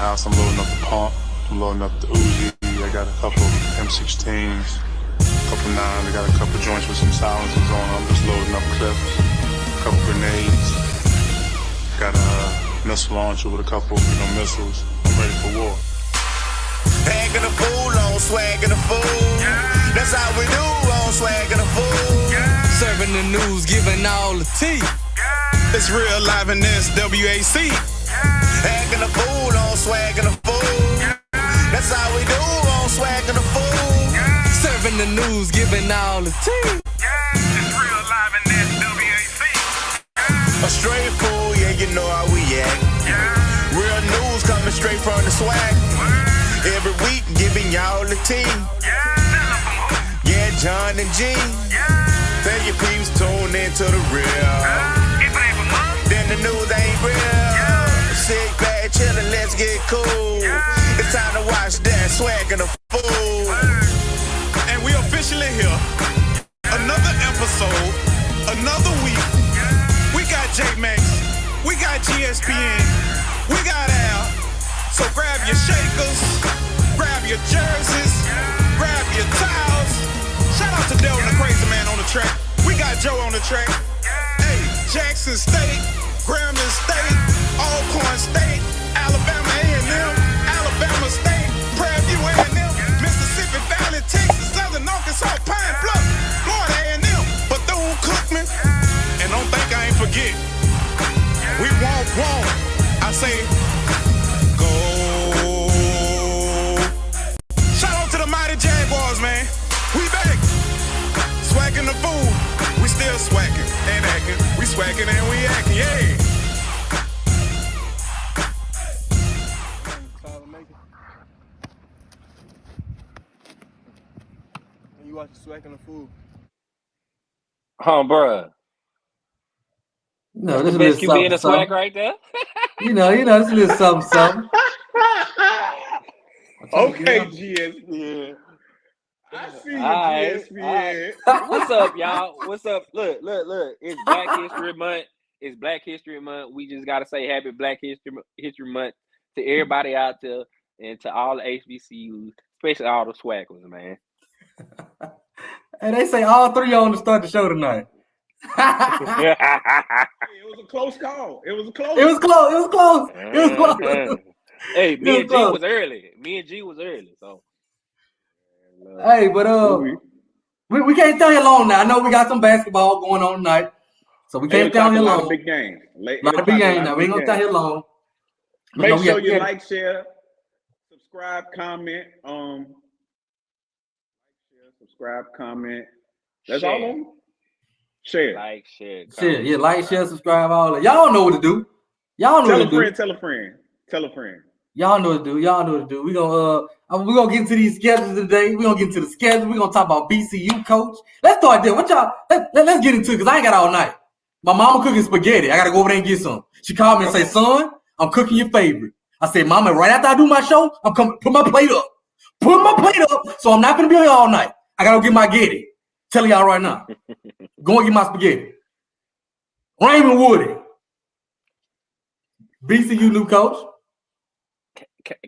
house. I'm loading up the pump. I'm loading up the Uzi. I got a couple M16s, a couple 9s. I got a couple joints with some silencers on. I'm just loading up clips, a couple grenades. Got a missile launcher with a couple, missiles. I'm ready for war. Hanging a fool on Swac'n the fool. That's how we do on Swac'n the fool. Serving the news, giving all the tea. It's real live in this WAC. Hanging a fool on Swac'n the fool. That's how we do on Swac'n the fool. Serving the news, giving all the tea. It's real live in this WAC. A straight fool, yeah, you know how we act. Real news coming straight from the swag. Every week giving y'all the tea. Yeah, John and G. Tell your peeps tune into the real. Then the news ain't real. Sit back, chillin', let's get cool. It's time to watch that Swac'n the fool. And we officially here. Another episode, another week. We got J-Max, we got GSPN, we got Al. So grab your shakers, grab your jerseys, grab your towels. Shout out to Dylan the Crazy Man on the track. We got Joe on the track. Hey, Jackson State, Grambling State, Alcorn State, Alabama A&M, Alabama State, Prairie View A&M, Mississippi Valley, Texas, Southern Arkansas, Pine Bluff, Florida A&M, Bethune-Cookman. And don't think I ain't forget. We won't. I say, go. Shout out to the mighty Jaguars, man. We back. Swac'n the fool. We still swacking and acting. We swacking and we acting, yeah. You watch Swac'n the fool. Bruh. No, this is Best a QB in the something. swag right there. This is a little something. Okay, GSPN. I see you, GSPN. What's up, y'all? What's up? Look. It's Black History Month. It's Black History Month. We just gotta say Happy Black History Month to everybody out there and to all the HBCUs, especially all the swaggers, man. And they say all three on to start the show tonight. It was a close call. It was close. Hey, me and G was early. So. Hey, but we can't stay here long now. I know we got some basketball going on tonight, so we can't stay here long. A lot of big games. Now. We ain't gonna stay here long. Make sure you like, share, subscribe, comment. Subscribe, comment. That's all of them. Share. Like, share. Yeah, like, share, subscribe, all that. Y'all know what to do. Tell a friend. Y'all know what to do. We're gonna get into these schedules today. We're gonna get into the schedule. We're gonna talk about BCU coach. Let's start there. What y'all let's get into it because I ain't got all night. My mama cooking spaghetti. I gotta go over there and get some. She called me and say, son, I'm cooking your favorite. I said, Mama, right after I do my show, I'm coming put my plate up. So I'm not gonna be here all night. I gotta go get my getty. Telling y'all right now. Go and get my spaghetti. Raymond Woody. BCU new coach.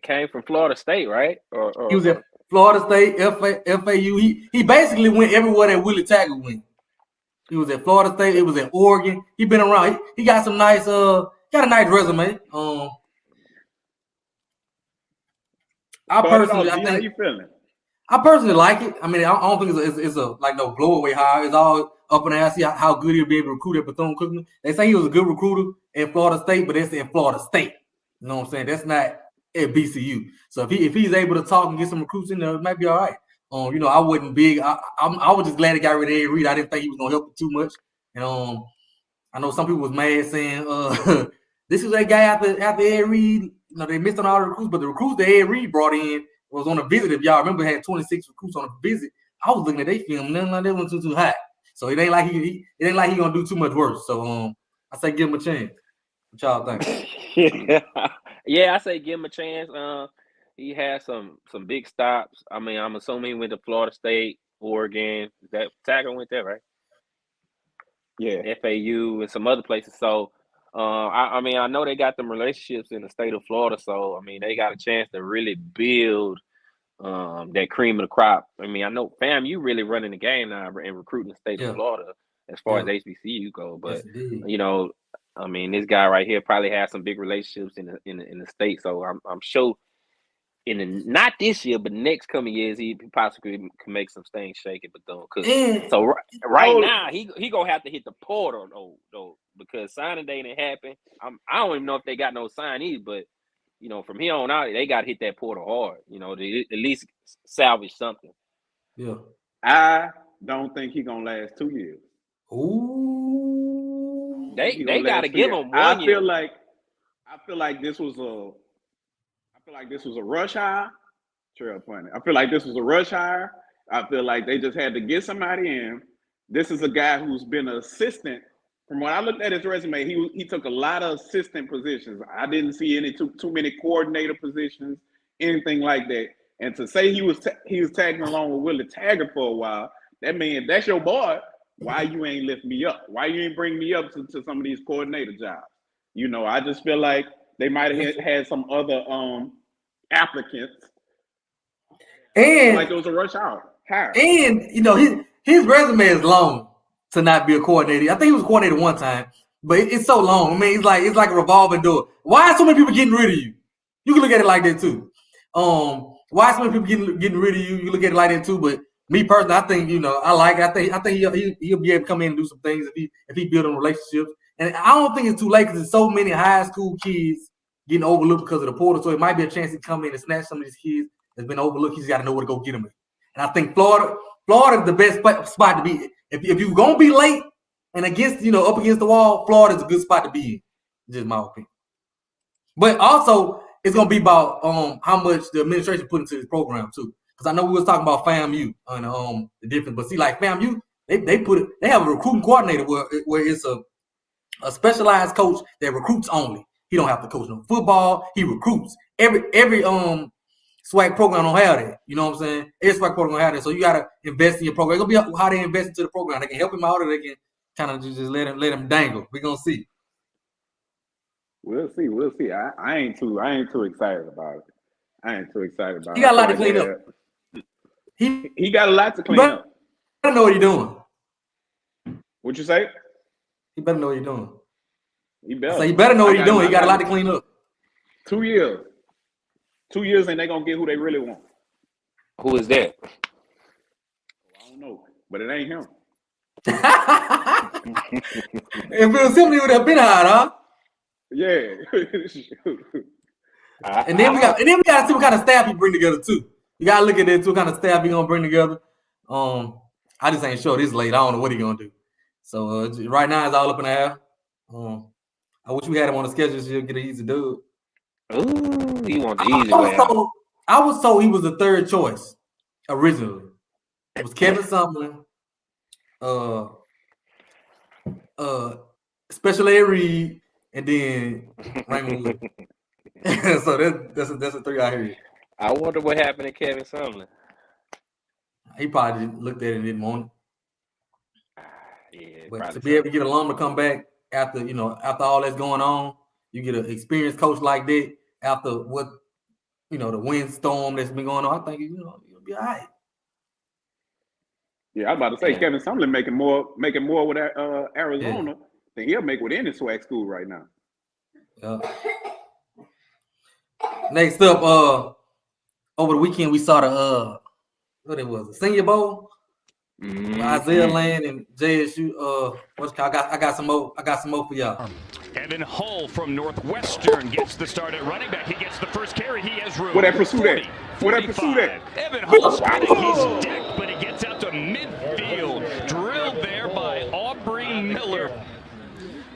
Came from Florida State, right? Or he was at Florida State, FAU. He basically went everywhere that Willie Taggart went. He was at Florida State. He was at Oregon. He been around. He got some nice. Got a nice resume. How you feeling? I personally like it. I mean, I don't think it's a like no blow away hire. It's all up in the air. See how good he'll be able to recruit at Bethune-Cookman. They say he was a good recruiter at Florida State, but that's in Florida State. You know what I'm saying? That's not at BCU. So if he's able to talk and get some recruits in there, it might be all right. I wasn't big. I was just glad he got rid of Ed Reed. I didn't think he was gonna help it too much. And I know some people was mad saying this is that guy after Ed Reed. They missed on all the recruits, but the recruits that Ed Reed brought in was on a visit. If y'all remember, had 26 recruits on a visit. I was looking at their film, nothing like that wasn't too high. So it ain't like he gonna do too much worse. So I say give him a chance. What y'all think? Yeah, I say give him a chance. He had some big stops. I mean, I'm assuming he went to Florida State, Oregon. That Taggart went there, right? Yeah. FAU and some other places. So I mean, I know they got them relationships in the state of Florida, so I mean, they got a chance to really build that cream of the crop. I mean, I know FAMU really running the game now and recruiting the state of Florida as far as HBCU go, but you know, I mean, this guy right here probably has some big relationships in the state, so I'm sure not this year, but next coming years, he possibly can make some things shake at Bethune. So right now, he gonna have to hit the portal though, because signing day didn't happen. I don't even know if they got no signees, but you know, from here on out, they got to hit that portal hard. You know, to at least salvage something. Yeah, I don't think he's gonna last 2 years. Ooh, they got to give him 1 year. I feel like this was a rush hire. Trail funny. I feel like this was a rush hire. I feel like they just had to get somebody in. This is a guy who's been an assistant. From what I looked at his resume, he took a lot of assistant positions. I didn't see any too many coordinator positions, anything like that. And to say he was tagging along with Willie Taggart for a while, that means that's your boy. Why you ain't lift me up? Why you ain't bring me up to some of these coordinator jobs? You know, I just feel like they might have had some other applicants. And like it was a rush hire. And you know, his resume is long to not be a coordinator. I think he was a coordinator one time, but it's so long. I mean, it's like a revolving door. Why are so many people getting rid of you? You can look at it like that too. Why are so many people getting rid of you? You look at it like that too. But me personally, I think, you know, I think he'll be able to come in and do some things if he building relationships. And I don't think it's too late because there's so many high school kids getting overlooked because of the portal. So it might be a chance to come in and snatch some of these kids that's been overlooked. He's got to know where to go get them. And I think Florida is the best spot to be. If you're gonna be late and up against the wall, Florida is a good spot to be in. Just my opinion. But also, it's gonna be about how much the administration put into this program too. Because I know we was talking about FAMU and the difference, but see, like FAMU, they have a recruiting coordinator where it's a specialized coach that recruits only. He don't have to coach no football. He recruits. Every SWAC program don't have that. You know what I'm saying? Every SWAC program don't have that. So you gotta invest in your program. It's gonna be how they invest into the program. They can help him out, or they can kind of just let him dangle. We're gonna see. We'll see. I ain't too excited about it. He got a lot to clean up. He got a lot to clean up. He better know what he's doing. What'd you say? He better know what he's doing. He better. So he better know what he's doing. He got a lot to clean up. 2 years. 2 years and they gonna get who they really want. Who is that? I don't know, but it ain't him. If it was him, he would have been hot, huh? Yeah. And then we got to see what kind of staff he bring together too. You gotta look at that too, what kind of staff he gonna bring together. I just ain't sure this late. I don't know what he gonna do. So right now it's all up in the air. I wish we had him on the schedule so he'll get an easy dub. Ooh, he wants the easy way out. I was told he was the third choice originally. It was Kevin Sumlin, Special Ed Reed, and then Raymond Wood. So that's a three out here. I wonder what happened to Kevin Sumlin. He probably looked at it and didn't want it. Yeah, but to be able to get alum to come back after all that's going on, you get an experienced coach like that after what the windstorm that's been going on. I think you'll be all right. Yeah, I was about to say Kevin Sumlin making more with Arizona than he'll make with any SWAC school right now. Yeah. Next up, over the weekend we saw the the Senior Bowl. Isaiah Land and JSU. I got some more for y'all. Evan Hull from Northwestern gets the start at running back. He gets the first carry. He has room. Where that pursuit at? Evan Hull spinning. He's decked, but he gets out to midfield. Drilled there by Aubrey Miller.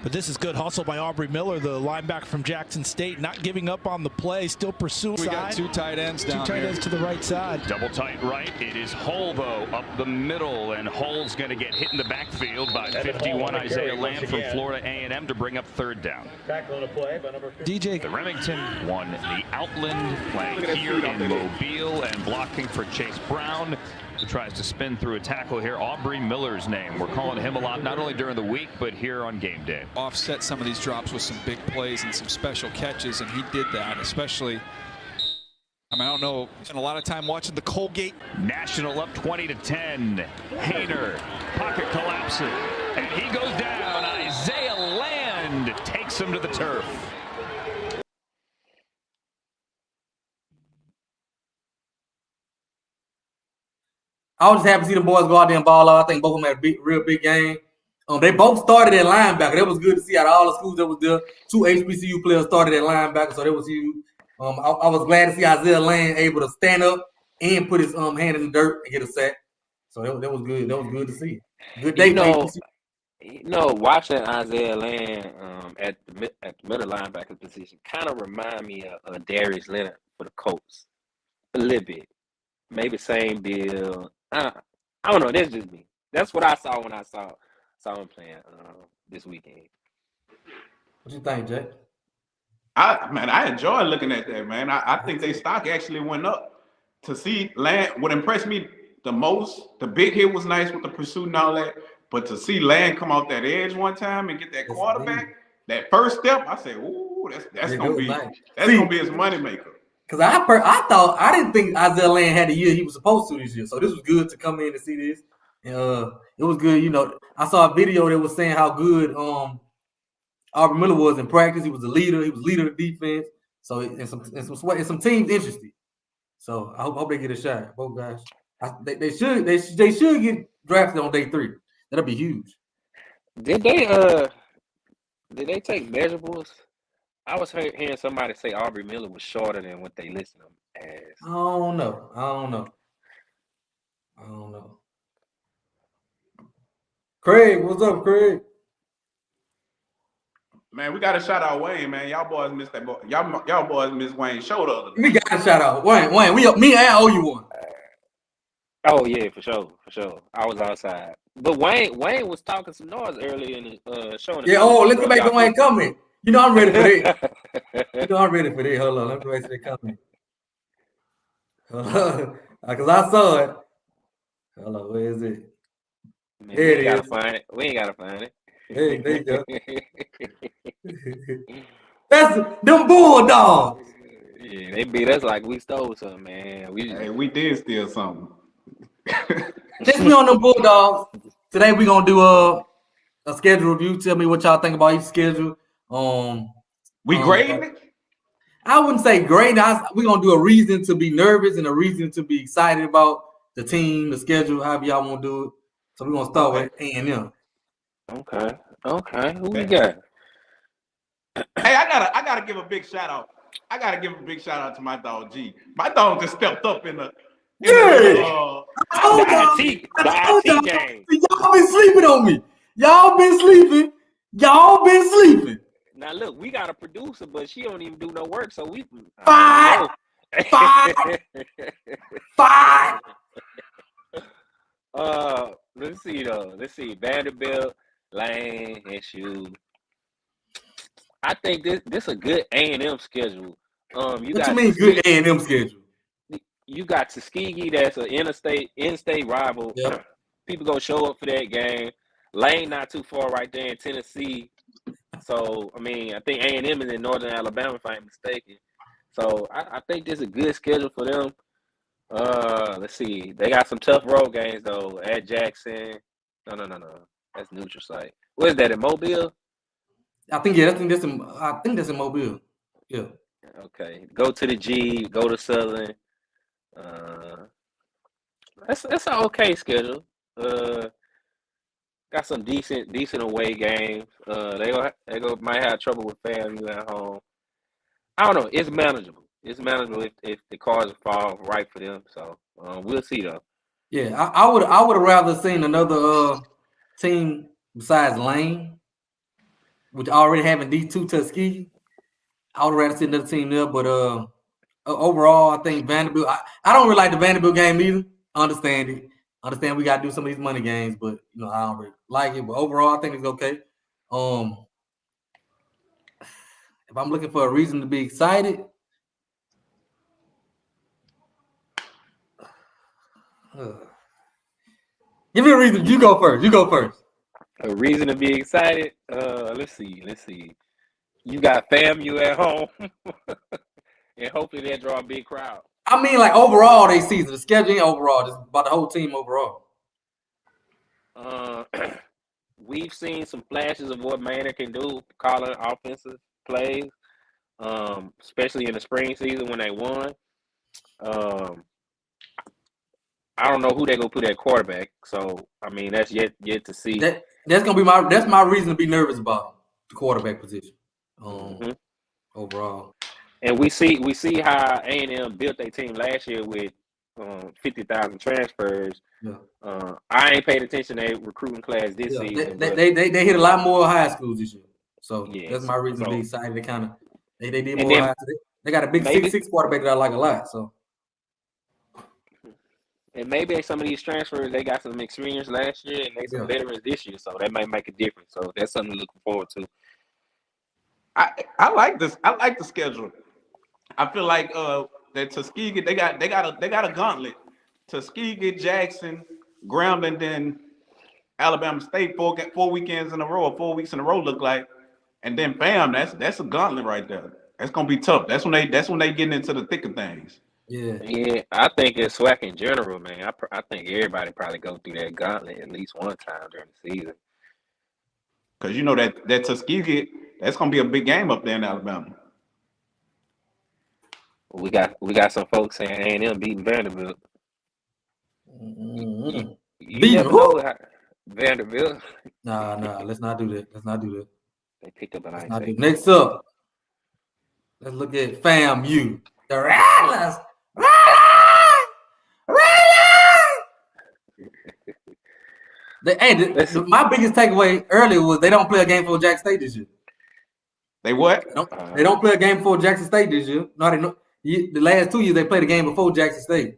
But this is good hustle by Aubrey Miller, the linebacker from Jackson State, not giving up on the play, still pursuing. We got two tight ends down here. Two tight ends to the right side. Double tight right. It is Hull, though, up the middle, and Hull's going to get hit in the backfield by 51 Isaiah Lamb from Florida A&M to bring up third down. Back on the play by number 50. DJ. The Remington won the Outland, playing here in Mobile and blocking for Chase Brown. who tries to spin through a tackle here. Aubrey Miller's name. We're calling him a lot, not only during the week, but here on game day. Offset some of these drops with some big plays and some special catches, and he did that, especially. I mean, I don't know. Spent a lot of time watching the Colgate. National up 20-10. Hayner, pocket collapses, and he goes down. Isaiah Land takes him to the turf. I was just happy to see the boys go out there and ball out. I think both of them had a real big game. They both started at linebacker. That was good to see out of all the schools that was there. 2 HBCU players started at linebacker, so that was huge. I was glad to see Isaiah Land able to stand up and put his hand in the dirt and get a sack. So that was good. That was good to see. Good day for HBCU. Watching Isaiah Land at the middle linebacker position kind of remind me of Darius Leonard for the Colts a little bit. Maybe same build. I don't know. That's just me. That's what I saw when I saw him playing this weekend. What you think, Jay? I enjoy looking at that, man. I think their stock actually went up. To see Land, what impressed me the most, the big hit was nice with the pursuit and all that, but to see Land come off that edge one time and get that quarterback, that first step, I said, ooh, that's gonna be nice. That's gonna be his moneymaker. Because I didn't think Isaiah Land had the year he was supposed to this year. So this was good to come in and see this. And it was good. I saw a video that was saying how good Aubrey Miller was in practice. He was a leader. He was leader of the defense. So and some teams interested. So I hope they get a shot. Both guys. They should get drafted on day 3. That'll be huge. Did they take measurables? I was hearing somebody say Aubrey Miller was shorter than what they listed him as. I don't know. Craig, what's up, Craig? Man, we got to shout out Wayne, man. Y'all boys missed that boy. Y'all boys missed Wayne's show the other day. We got to shout out Wayne. Me and owe you one. Oh yeah, for sure. I was outside, but Wayne was talking some noise earlier in the show. Yeah. Let's go back to Wayne comment. I'm ready for that. I'm ready for that. Hold on, let me go back to that comment. Because I saw it. Hold on, where is it? Man, there it is. We ain't gotta find it. Hey, there you go. That's them Bulldogs. Yeah, they beat us like we stole something, man. We did steal something. Since we on them Bulldogs, today we gonna do a schedule review. Tell me what y'all think about each schedule. We grading it? I wouldn't say grading. We're gonna do a reason to be nervous and a reason to be excited about the team, the schedule, however y'all want to do it. So we're gonna start with A&M. Okay. Who we got? Hey, I gotta give a big shout out. I gotta give a big shout out to my dog G. My dog just stepped up in the IT game. Y'all been sleeping on me. Y'all been sleeping. Now look, we got a producer, but she don't even do no work, so we five. Let's see though. Vanderbilt, Lane, SU. I think this a good A&M schedule. What you mean good A&M schedule? You got Tuskegee, that's an in-state rival. Yep. People gonna show up for that game. Lane not too far right there in Tennessee. So I think A&M is in Northern Alabama if I ain't mistaken. So I think this is a good schedule for them. Let's see. They got some tough road games though at Jackson. No. That's neutral site. What is that in Mobile? I think that's in Mobile. Yeah. Okay. Go to the G. Go to Southern. That's an okay schedule. Got some decent away games. They might have trouble with FAMU at home. I don't know. It's manageable. It's manageable if the cards fall right for them. So we'll see though. Yeah, I would have rather seen another team besides Lane, which already having D2 Tuskegee. I would rather see another team there, but overall, I think Vanderbilt. I don't really like the Vanderbilt game either. Understand it. Understand we got to do some of these money games, but I don't really like it. But overall, I think it's okay. If I'm looking for a reason to be excited, Give me a reason. You go first. You go first. A reason to be excited. Let's see. You got FAMU at home, and hopefully they draw a big crowd. I mean, like overall, they season, the scheduling overall, just about the whole team overall. We've seen some flashes of what Manor can do, calling offensive plays, especially in the spring season when they won. I don't know who they're gonna put at quarterback, so I mean that's yet to see. That's my reason to be nervous about the quarterback position. Overall. And we see how A&M built their team last year with 50,000 transfers. Yeah. I ain't paid attention to their recruiting class this season. They hit a lot more high schools this year, so yeah, that's my reason to be excited. They kind of they did more. Then, they got a big 6'6" quarterback that I like a lot. So. And maybe some of these transfers, they got some experience last year and they some veterans this year, so that might make a difference. So that's something to look forward to. I like this. I like the schedule. I feel like that Tuskegee they got a gauntlet. Tuskegee, Jackson, Grambling, then Alabama State 4 weekends in a row, or 4 weeks in a row look like, and then bam, that's a gauntlet right there. That's gonna be tough. That's when they get into the thick of things. Yeah. I think it's Swac'n in general, man. I think everybody probably go through that gauntlet at least one time during the season. Because you know that Tuskegee, that's gonna be a big game up there in Alabama. We got some folks saying A&M beating Vanderbilt. Mm-hmm. You never know how Vanderbilt. Nah. Let's not do that. They picked up a nice. Next up, let's look at FAMU. The Rattlers. My biggest takeaway earlier was they don't play a game for Jackson State this year. They what? They don't play a game before Jackson State this year. The last 2 years they played a game before Jackson State.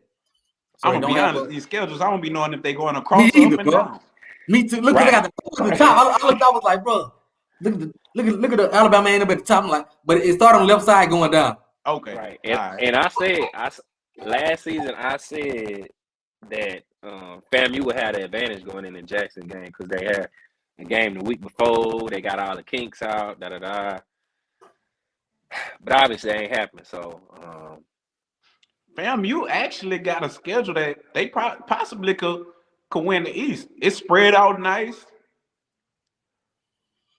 So I'm gonna be honest, these schedules, I don't be knowing if they going across me either, up and bro. down. Me too. Look, they got the top. I looked, I was like, bro, look at the Alabama A&M at the top. I'm like, but it started on the left side going down. Okay. Right. And I said last season I said that FAMU would have the advantage going in the Jackson game because they had a game the week before. They got all the kinks out. But obviously, it ain't happening. So, FAMU actually got a schedule that they possibly could win the East. It's spread out nice.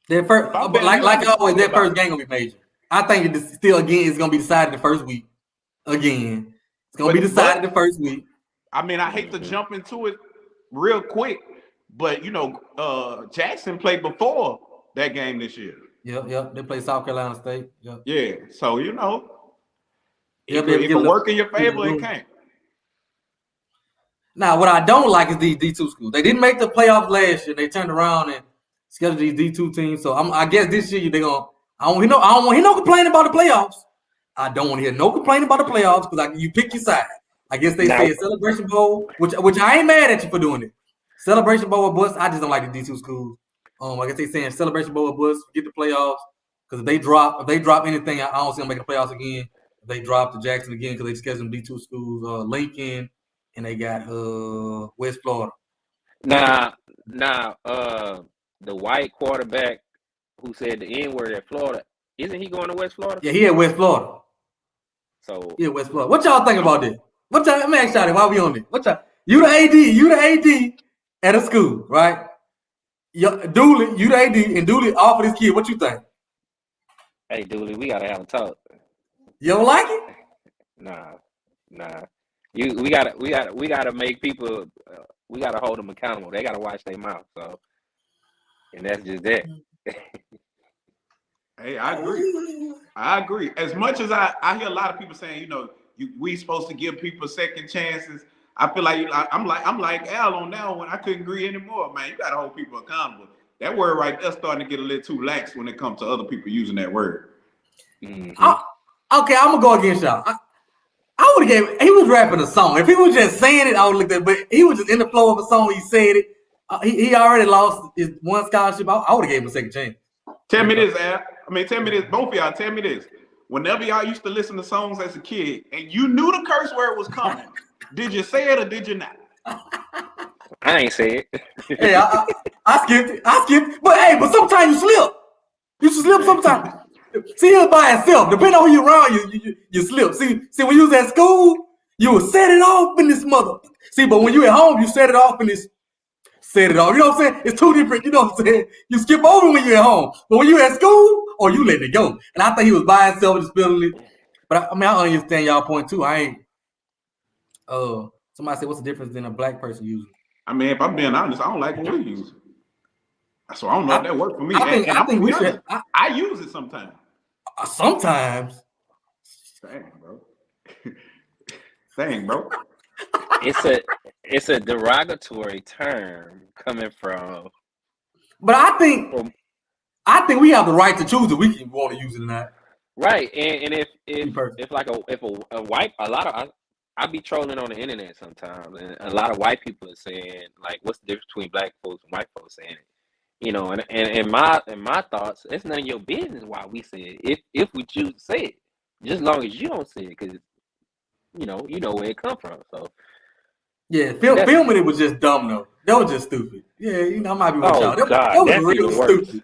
Their first, like always, their first game gonna be major. I think it's gonna be decided the first week. Again, it's gonna be decided the first week. I mean, I hate to jump into it real quick, but Jackson played before that game this year. Yep. They played South Carolina State. Yep. Yeah. So if it work in your favor, it can't. Now, what I don't like is these D2 schools. They didn't make the playoffs last year. They turned around and scheduled these D2 teams. So I guess this year they're gonna. I don't want to hear no complaining about the playoffs. I don't want to hear no complaining about the playoffs because you pick your side. I guess they say Celebration Bowl, which I ain't mad at you for doing it. Celebration Bowl or bust. I just don't like the D2 schools. I guess they saying Celebration Bowl or bust, get the playoffs. Because if they drop anything, I don't see them making the playoffs again. If they drop to Jackson again because they scheduled D2 schools, Lincoln, and they got West Florida. Now, the white quarterback who said the N-word at Florida, isn't he going to West Florida? Yeah, he at West Florida. So West Florida. What y'all think about this? Let me ask y'all while we on this. You the AD at a school, right? Dooley, you the AD, and Dooley offered his kid. What you think? Hey, Dooley, we gotta have a talk. You don't like it? Nah. We gotta make people. We gotta hold them accountable. They gotta watch their mouth. So, and that's just that. Hey, I agree. As much as I hear a lot of people saying, we supposed to give people second chances. I feel like I'm like Al on that one. I couldn't agree anymore, man. You gotta hold people accountable. That word right there starting to get a little too lax when it comes to other people using that word. Mm-hmm. Okay, I'm gonna go against y'all. I would have gave. He was rapping a song. If he was just saying it, I would look at it. But he was just in the flow of a song. He said it. He already lost his one scholarship. I would have gave him a second chance. Tell me this, Al. Tell me this. Both of y'all, tell me this. Whenever y'all used to listen to songs as a kid and you knew the curse word was coming, did you say it or did you not? I ain't say it. Hey, I skipped it. But sometimes you slip. You slip sometimes. See, it by itself. Depending on who you around, you slip. See, when you was at school, you would set it off in this mother. See, but when you at home, you set it off in this. Set it off. You know what I'm saying? It's two different. You know what I'm saying? You skip over when you're at home, but when you at school, or you let it go. And I think he was by himself just feeling it. But I understand y'all point too. I ain't. Somebody said, what's the difference than a black person using? I mean, if I'm being honest, I don't like what we use. So I don't know if that worked for me. I think we should. I use it sometimes. Sometimes. Dang, bro. It's a derogatory term coming from. But I think we have the right to choose if we want to use it or not. Right, and if like a white, a lot of I be trolling on the internet sometimes, and a lot of white people are saying like, what's the difference between black folks and white folks saying it? You know, and my thoughts, it's none of your business why we say it. If we choose to say it, just as long as you don't say it, because you know where it come from. So yeah, filming it was just dumb though. That was just stupid. Yeah, you know, I might be with y'all. That was real stupid.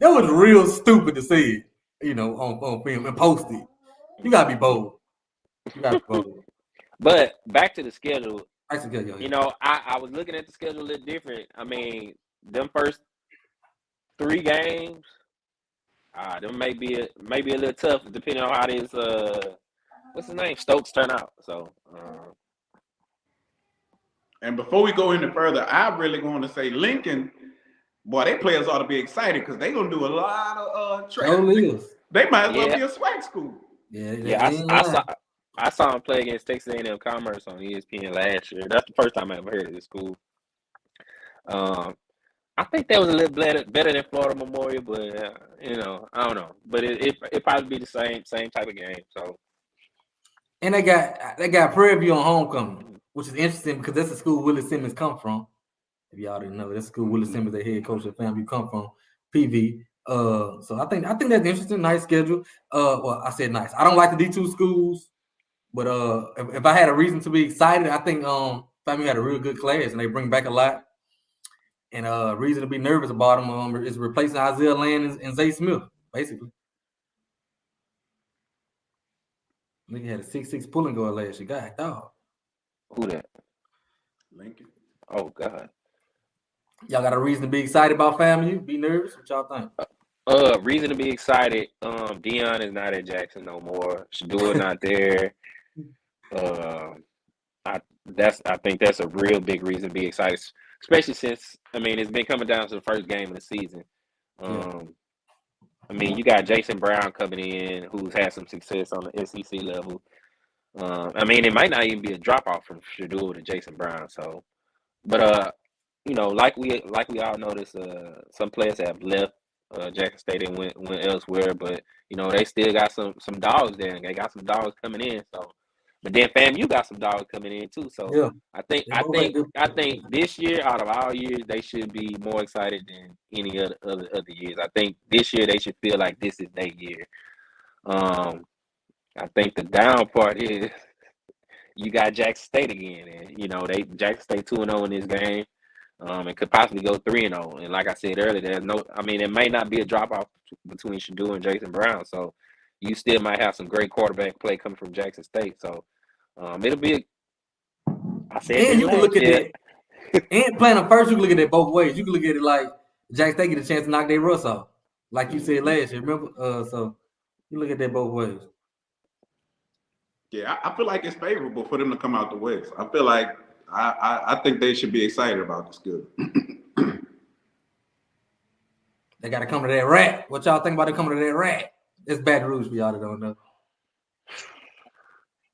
That was real stupid to say it. You know, on film and post it. You gotta be bold. But back to the schedule. You know, I was looking at the schedule a little different. I mean, them first 3 games, them may be a little tough depending on how this what's his name, Stokes turn out. So. And before we go any further, I really want to say Lincoln. Boy, their players ought to be excited because they're gonna do a lot of training. They might as well be a swag school. I saw him play against Texas A&M Commerce on ESPN last year. That's the first time I ever heard of this school. I think that was a little better than Florida Memorial, but you know, I don't know. But it probably be the same type of game. So, and they got Prairie View on homecoming, which is interesting because that's the school Willie Simmons come from. If y'all didn't know, that's the school Willie Simmons, the head coach of FAMU, come from. PV. So I think that's interesting. Nice schedule. Well, I said nice. I don't like the D2 schools, but if I had a reason to be excited, I think FAMU had a real good class and they bring back a lot. And reason to be nervous about them is replacing Isaiah Land and Zay Smith, basically. I think he had a 6'6" pulling guard last year. God, dog. Who that? Lincoln. Oh God. Y'all got a reason to be excited about FAMU? Be nervous? What y'all think? Reason to be excited. Dion is not at Jackson no more. Shadua not there. I think that's a real big reason to be excited, especially since it's been coming down to the first game of the season. You got Jason Brown coming in, who's had some success on the SEC level. It might not even be a drop off from Shadua to Jason Brown. So, but like we all noticed, some players have left Jackson State and went elsewhere, but they still got some dogs there, and they got some dogs coming in. So, but then FAMU got some dogs coming in too. So yeah. I think this year, out of all years, they should be more excited than any other years. I think this year they should feel like this is their year. I think the down part is you got Jackson State again, and Jackson State 2-0 in this game. And could possibly go 3-0. And like I said earlier, it may not be a drop off between Shadua and Jason Brown. So you still might have some great quarterback play coming from Jackson State. So it'll be. And you can look at that. And playing them first, you can look at it both ways. You can look at it like Jackson State get a chance to knock their rust off, like you said last year. Remember? So you look at that both ways. Yeah, I feel like it's favorable for them to come out the West. I feel like. I think they should be excited about this good. They got to come to that rat. What y'all think about it coming to that rat? It's Baton Rouge for y'all that don't know.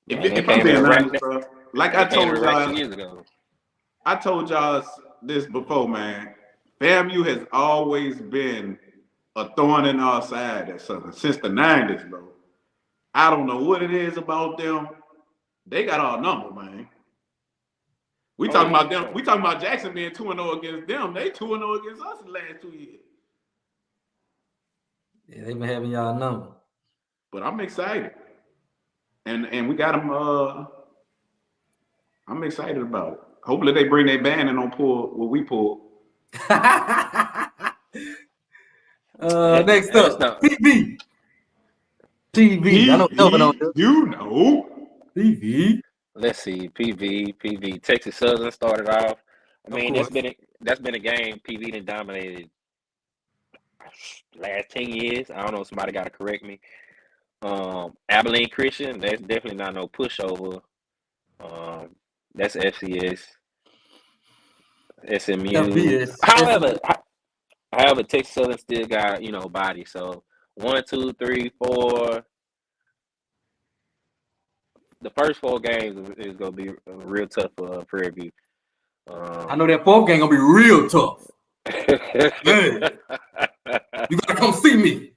If I'm being honest, bro, like I told y'all this before, man. FAMU has always been a thorn in our side at Southern since the 90s, bro. I don't know what it is about them. They got our number, man. We talking about them. We talking about Jackson being 2-0 against them. They 2-0 against us the last 2 years. Yeah, they've been having y'all number. But I'm excited, and we got them. I'm excited about it. Hopefully they bring their band and don't pull what we pull. Next up, TV. I know Elvin on this. You know. TV. Let's see, PV. Texas Southern started off. I mean, that's been a game PV done dominated last 10 years. I don't know if somebody got to correct me. Abilene Christian, that's definitely not no pushover. That's FCS. SMU. FBS. However, Texas Southern still got, body. So 1, 2, 3, 4. The first 4 games is gonna be real tough for Prairie View. I know that 4th game gonna be real tough. Man, you gotta come see me.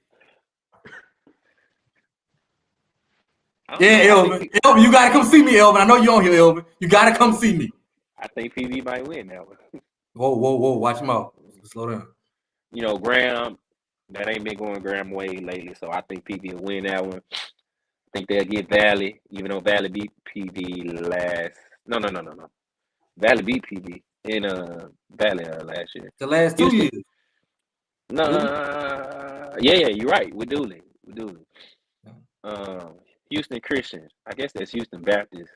Yeah, Elvin. Elvin, you gotta come see me, Elvin. I know you on here, Elvin. You gotta come see me. I think PV might win that one. Whoa. Watch him out. Slow down. Graham, that ain't been going Graham way lately, so I think PV will win that one. I think they'll get Valley, even though Valley beat PV last. No. Valley beat PV in Valley last year. The last 2 years. No. Yeah, you're right. With Dooley. Houston Christian. I guess that's Houston Baptist.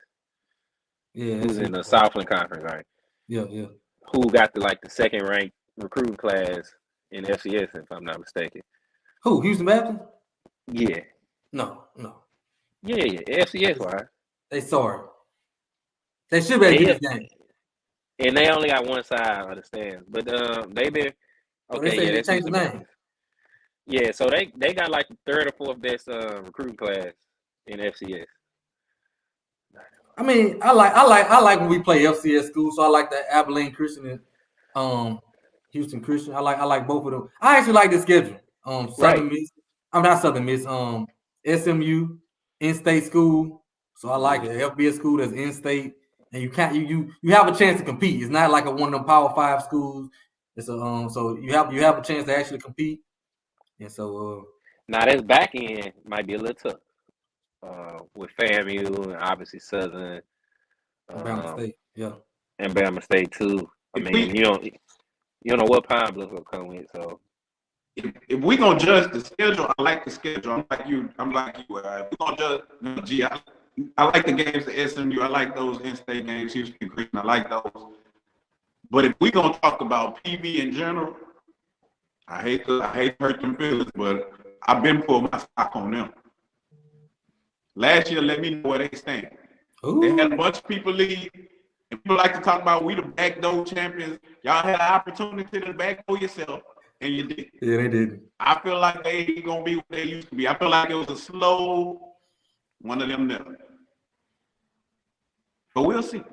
Yeah. Who's in the Southland Conference, right? Yeah. Who got the second ranked recruiting class in FCS, if I'm not mistaken. Who? Houston Baptist? Yeah. No. Yeah. FCS wise. They sorry. They should be able to get this game. And they only got one side of the stands. But they've been okay. They changed the name. Yeah, so they got the 3rd or 4th best recruiting class in FCS. I mean, I like when we play FCS schools, so I like the Abilene Christian and Houston Christian. I like both of them. I actually like the schedule. Southern Miss. I'm not Southern Miss. SMU, in-state school. So I like it. FBS school that's in-state, and you have a chance to compete. It's not like one of them Power 5 schools. It's so you have a chance to actually compete. And so now this back end might be a little tough. With FAMU and obviously Southern, Bama State, yeah, and Bama State too. I mean, you don't know what Pine Bluff's gonna come with. So if we gonna judge the schedule, I like the schedule. I'm like you. If we gonna judge, I like the games at SMU. I like those in-state games, Houston Christian. I like those. But if we gonna talk about PV in general, I hate to hurt them feelings, but I've been putting my stock on them. Last year, let me know where they stand. Ooh. They had a bunch of people leave. And people like to talk about we the backdoor champions. Y'all had an opportunity to backdoor yourself, and you did. Yeah, they did. I feel like they ain't gonna be what they used to be. I feel like it was a slow one of them. But we'll see.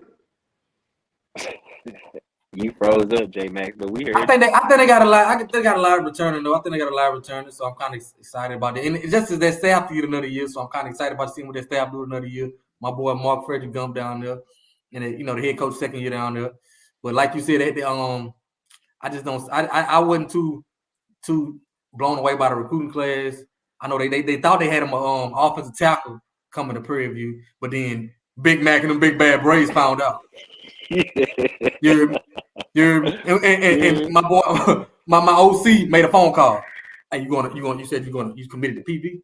You froze up, J Max, but we heard. I think they got a lot. They got a lot of returning though. I think they got a lot of returning, so I'm kind of excited about it. And it's just as their staff get another year, so I'm kind of excited about seeing what their staff do another year. My boy Mark Frederick jumped down there, and the head coach 2nd year down there. But like you said, I just don't. I wasn't too blown away by the recruiting class. I know they thought they had him offensive tackle coming to Prairie View, but then Big Mac and them Big Bad Braves found out. And my boy, my OC made a phone call. Hey, you said you committed to PV.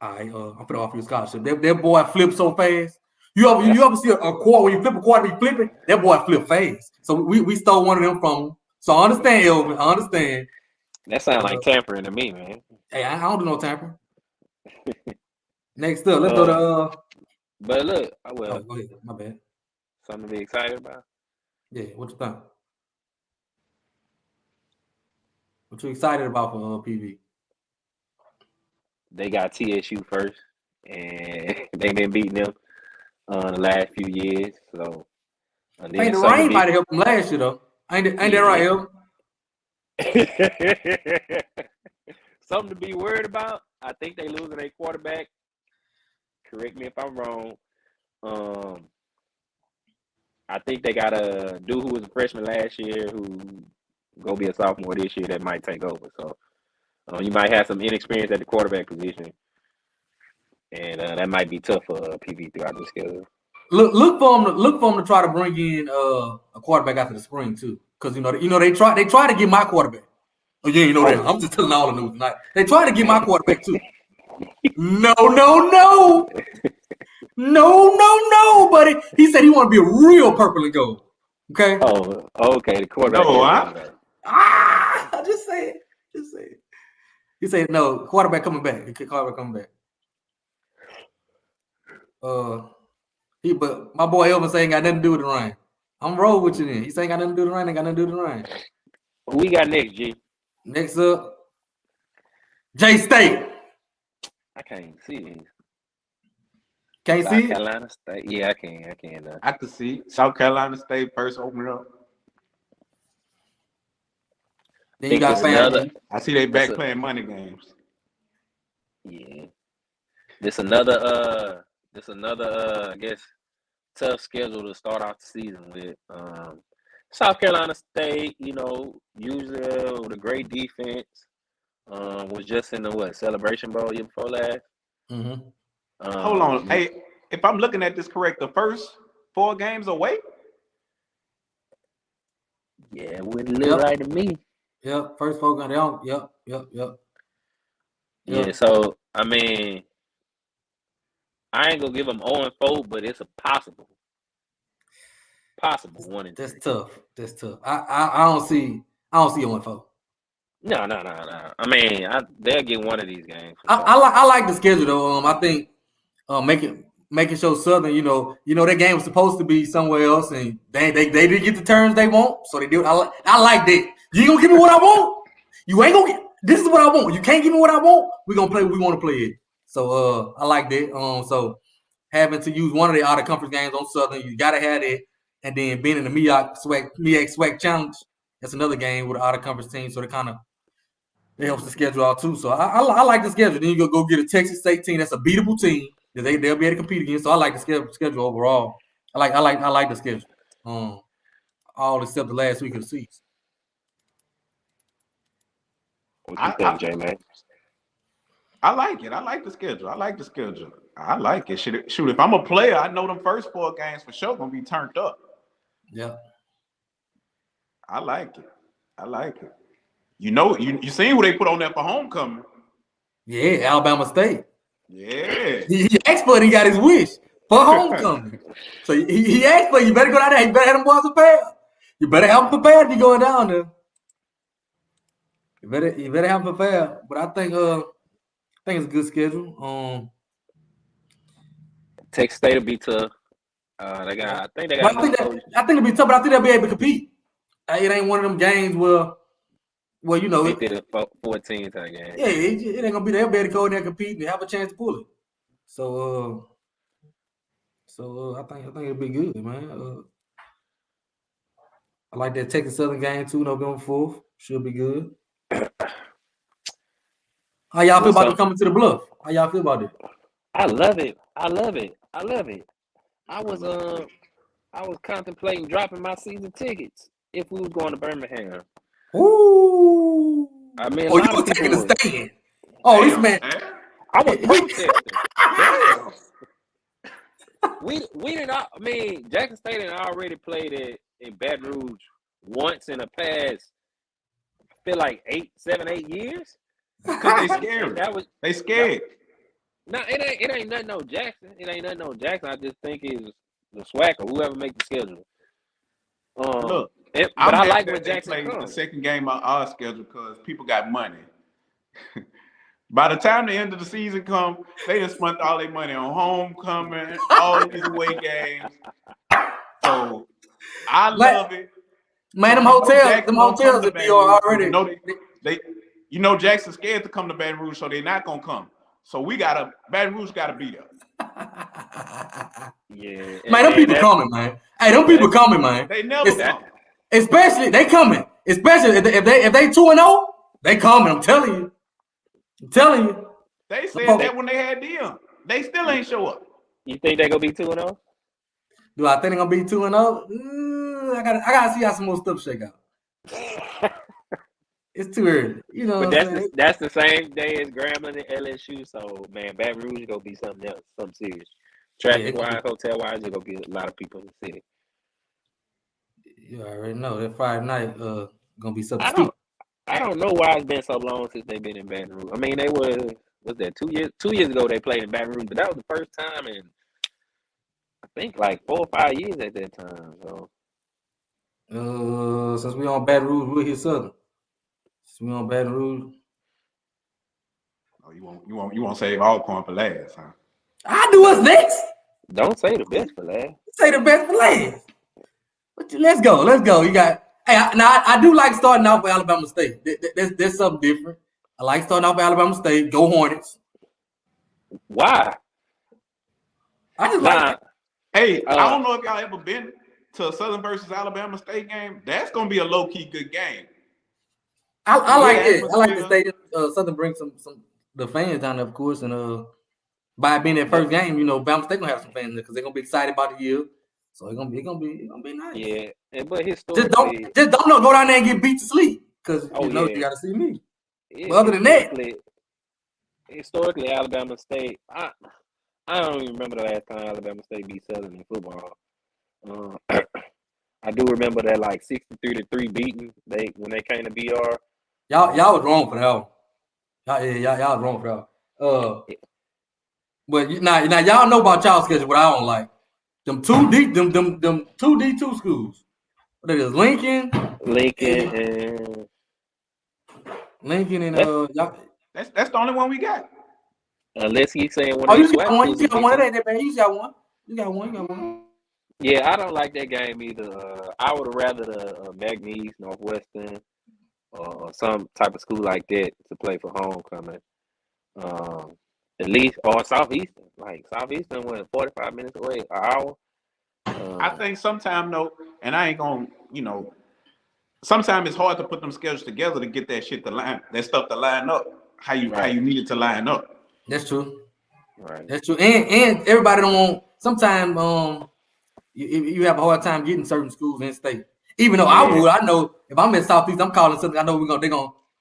All right, I'm putting off your scholarship. That boy flipped so fast. You ever see a quarter when you flip a quarter be flipping? That boy flip fast. So we stole one of them from him. So I understand, Elvin. I understand. That sounds like tampering to me, man. Hey, I don't do no tampering. Next up, let's go to. But look, go ahead. My bad. Something to be excited about? Yeah, what you think? What you excited about for PV? They got TSU first, and they've been beating them the last few years. So, the rain might have helped them last year, though. Ain't that right, Elvin? Something to be worried about. I think they losing their quarterback. Correct me if I'm wrong. I think they got a dude who was a freshman last year who gonna be a sophomore this year that might take over. So you might have some inexperience at the quarterback position, and that might be tough for PV throughout the schedule. look for him to try to bring in a quarterback after the spring too, because they try to get my quarterback. Oh yeah, that. I'm just telling all the news tonight. They try to get my quarterback too. No, buddy. He said he want to be a real purple and gold. Okay. Oh, okay. The quarterback. No, just say it. He said no. Quarterback coming back. Quarterback coming back. But my boy Elvis ain't got nothing to do with the rain. I'm roll with you then. He ain't got nothing to do with the rain. Ain't got nothing to do with the rain. Who we got next, G? Next up, J State. I can't see it. Can't South see it? Carolina State. Yeah, I can. I can see South Carolina State first open up. Then you got FAMU. I see they back playing money games. Yeah. This another I guess tough schedule to start off the season with. South Carolina State, usually with a great defense. Was just in the Celebration Bowl year before last. Mm-hmm. Hold on. Hey, if I'm looking at this correct, the first 4 games away? Yeah, it wouldn't look right to me. Yep, first 4 games. Yep. Yeah, so I mean, I ain't gonna give them 0-4, but it's a possible 1 and 3. That's tough. I don't see 0-4. No. I mean, they'll get one of these games. I like the schedule though. I think making sure Southern, that game was supposed to be somewhere else, and they didn't get the turns they want, so they do. I like that. You ain't gonna give me what I want. You ain't gonna get. This is what I want. You can't give me what I want. We're gonna play what we want to play it. So I like that. So having to use one of the out of conference games on Southern, you gotta have it, and then being in the MEAC SWAC Challenge, that's another game with an out of conference team. So it helps the schedule out too. So I like the schedule. Then you go get a Texas State team that's a beatable team that they'll be able to compete against. So I like the schedule overall. I like the schedule. All except the last week of the season. What you think, J-Man? I like it. I like the schedule. I like it. Shoot, if I'm a player, I know them first 4 games for sure gonna be turned up. Yeah. I like it. You seen who they put on there for homecoming? Yeah, Alabama State. Yeah. He asked for it. He got his wish for homecoming. So he asked for it. You better go down there. You better have them boys prepared. You better have them prepared if you're going down there. You better have them prepared. But I think it's a good schedule. Texas State will be tough. I think it'll be tough, but I think they'll be able to compete. It ain't one of them games where they did a 14 type game. Yeah, it ain't gonna be. They'll be able to go in there and compete and have a chance to pull it. So I think it'll be good, man. I like that Texas Southern game too. November 4th should be good. How y'all feel about coming to the Bluff? How y'all feel about it? I love it. I was contemplating dropping my season tickets if we was going to Birmingham. Ooh. I mean, you was taking a stand. Oh, this man. I was protesting. we didn't. I mean, Jackson State had already played in Baton Rouge once in the past. I feel like 8 years. Because they scared. They scared. No, it ain't nothing on Jackson. I just think it's the SWAC or whoever make the schedule. Look, but I like when Jackson played comes. The second game of our schedule because people got money. By the time the end of the season come, they just spent all their money on homecoming, all these away games. So I love it. Man, them hotels would be already. Jackson's scared to come to Baton Rouge, so they're not gonna come. So Baton Rouge gotta be there. Yeah, man, them people coming, man. Hey, them people coming, man. They never come. Especially they coming. Especially if they 2-0, they coming. I'm telling you. They said that when they had them. They still ain't show up. You think they gonna be 2-0? Do I think they're gonna be 2-0? I gotta see how some more stuff shake out. It's too early, But that's the same day as Grambling and LSU. So man, Baton Rouge gonna be something else, something serious. Traffic-wise, hotel-wise, there's going to be a lot of people in the city. You already know that Friday night gonna be something stupid. I don't know why it's been so long since they've been in Baton Rouge. I mean, was that 2 years? 2 years ago they played in Baton Rouge, but that was the first time in I think like 4 or 5 years at that time. So since we on Baton Rouge, we'll hit Southern. Since we on Baton Rouge. Oh, you won't save Alcorn for last, huh? I do what's next. Don't say the best for last. Say the best for last. Let's go. You got. Hey, I do like starting off with Alabama State. That's something different. I like starting off with Alabama State. Go Hornets. Why? I just like. Hey, I don't know if y'all ever been to a Southern versus Alabama State game. That's gonna be a low key good game. I like it. I like the stadium. Southern brings some the fans down there, of course, and by being that first game, you know, Alabama State gonna have some fans there because they're gonna be excited about the year. So it's gonna be nice. Yeah, but historically, just don't go down there and get beat to sleep because you you gotta see me. Yeah, but other than that, historically, Alabama State, I don't even remember the last time Alabama State beat Southern in football. I do remember that like 63-3 beating when they came to BR. Y'all was wrong for that. Y'all was wrong for that. But now y'all know about y'all schedule. What I don't like. Them two D2 schools. What is Lincoln and y'all. That's the only one we got. Unless he's saying one. Oh, you got one. You got one. That man. You got one. You got one. Yeah, I don't like that game either. I would have rather the McNeese, Northwestern, or some type of school like that to play for homecoming. At least, or Southeastern. Like Southeastern went 45 minutes away, an hour. I think sometimes though, and I ain't gonna, sometimes it's hard to put them schedules together to get that stuff to line up how you need it to line up. That's true. Right. That's true. And everybody don't want. Sometimes you have a hard time getting certain schools in state. Even though I know if I'm in Southeast, I'm calling something. I know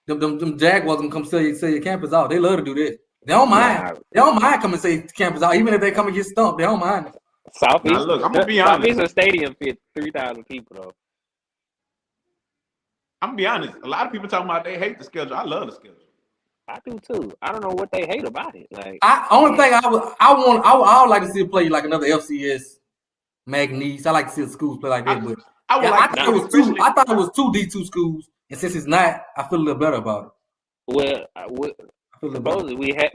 them Jaguars gonna come sell your campus out. They love to do that. They don't mind. They don't mind coming say campus out, even if they come and get stumped. They don't mind. Southeast. Now, look, I'm gonna be honest. Southeastern Stadium fit 3,000 people though. I'm gonna be honest. A lot of people talking about they hate the schedule. I love the schedule. I do too. I don't know what they hate about it. Like, only thing I would like to see it play like another FCS, McNeese. I like to see the schools play like that. I thought it was two D2 schools, and since it's not, I feel a little better about it. Well, supposedly we had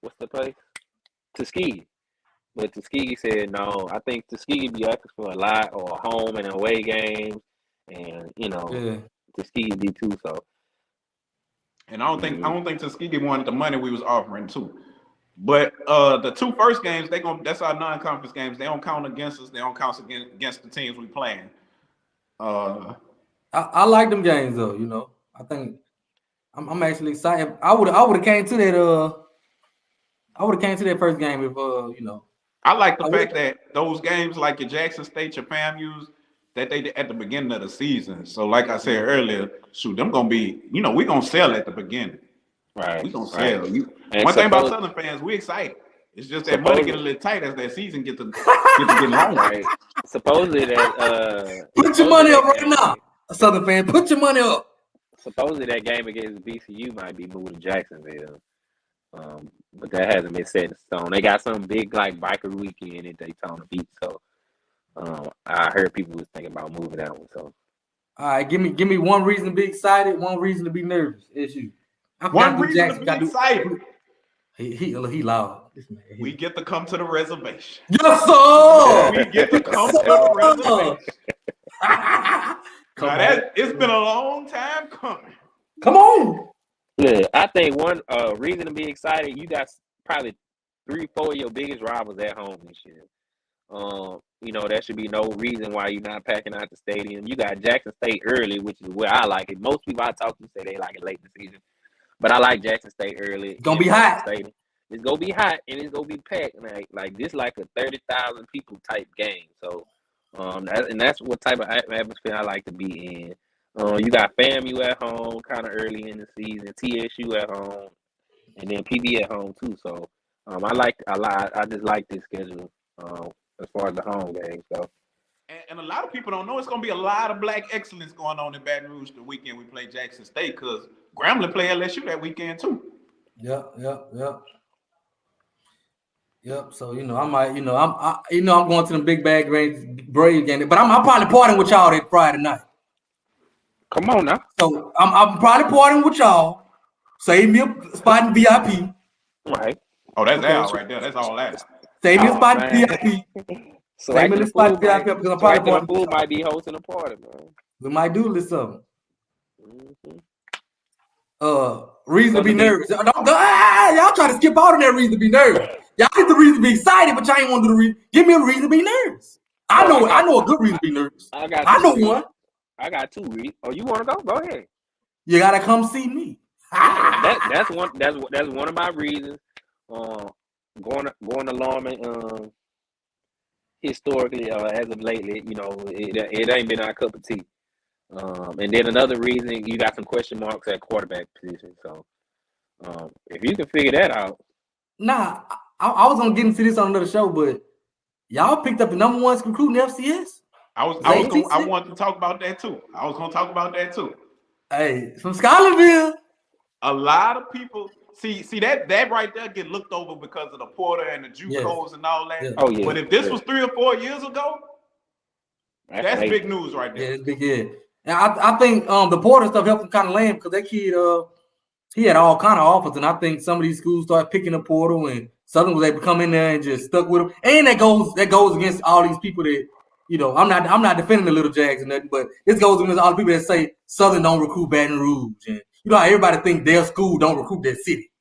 what's the place? Tuskegee. But Tuskegee said no. I think Tuskegee be asking for a lot or home and away games, and Tuskegee D2. So, and I don't think Tuskegee wanted the money we was offering too. But the two first games that's our non-conference games. They don't count against us. They don't count against the teams we playing. I like them games though. I think I'm actually excited. I would have came to that. I would have came to that first game if I like the fact that those games like your Jackson State, your FAMUs, that they did at the beginning of the season. So like I said earlier, them gonna be, we gonna sell at the beginning. Right. We gonna sell. One thing about Southern fans, we excited. It's just that money get a little tight as that season get long. Right. Supposedly that put your money up right now, Southern fan. Put your money up. Supposedly that game against VCU might be moved to Jacksonville. But that hasn't been set in stone. They got some big like biker weekend in Daytona Beach, so I heard people was thinking about moving that one. So, all right, give me one reason to be excited, one reason to be nervous. It's you. One reason to be excited. He loud. This man, we get to come to the reservation. Yes, sir. We get to come to the reservation. It's been a long time coming. Come on. Look, I think one reason to be excited, you got probably 3-4 of your biggest rivals at home this year. There should be no reason why you're not packing out the stadium. You got Jackson State early, which is where I like it. Most people I talk to say they like it late in the season. But I like Jackson State early. It's gonna be hot. It's gonna be hot and it's gonna be packed. Like this, like a 30,000 people type game. So, that's what type of atmosphere I like to be in. You got FAMU at home, kind of early in the season. TSU at home. and then PV at home too. So I just like this schedule as far as the home games go. And a lot of people don't know it's going to be a lot of black excellence going on in Baton Rouge the weekend we play Jackson State because Grambling play LSU that weekend too. Yep. So I might, I'm going to the big bag Brave game, but I'm probably partying with y'all that Friday night. Come on now. So I'm probably partying with y'all. Save me a spot in VIP. Right. Oh, that's Al right there. That's all that. Save me a spot in VIP. Save me a spot in VIP because I'm probably partying. Fool might be hosting a party, man. We might do this something. Reason to be nervous. Y'all try to skip out on that reason to be nervous. Y'all get the reason to be excited, but y'all ain't want to do the reason. Give me a reason to be nervous. I know a good reason to be nervous. I know one. I got two reasons. Oh, you want to go? Go ahead. You gotta come see me. That's one of my reasons. Going to Lorman, historically, as of lately, it ain't been our cup of tea. And then another reason, you got some question marks at quarterback position. So, if you can figure that out. Nah, I was gonna get into this on another show, but y'all picked up the number one recruit in FCS. I wanted to talk about that too. I was gonna talk about that too. Hey, from Scholarville. A lot of people see that right there get looked over because of the portal and the JUCOs and all that. Yeah. Oh yeah. But if this was 3 or 4 years ago, that's big news right there. Yeah, it's big. Yeah. And I think the portal stuff helped him kind of land because that kid he had all kind of offers, and I think some of these schools started picking the portal, and Southern was able to come in there and just stuck with him. And that goes against all these people that I'm not defending the Little Jags or nothing, but this goes against all the people that say Southern don't recruit Baton Rouge, and how everybody think their school don't recruit their city.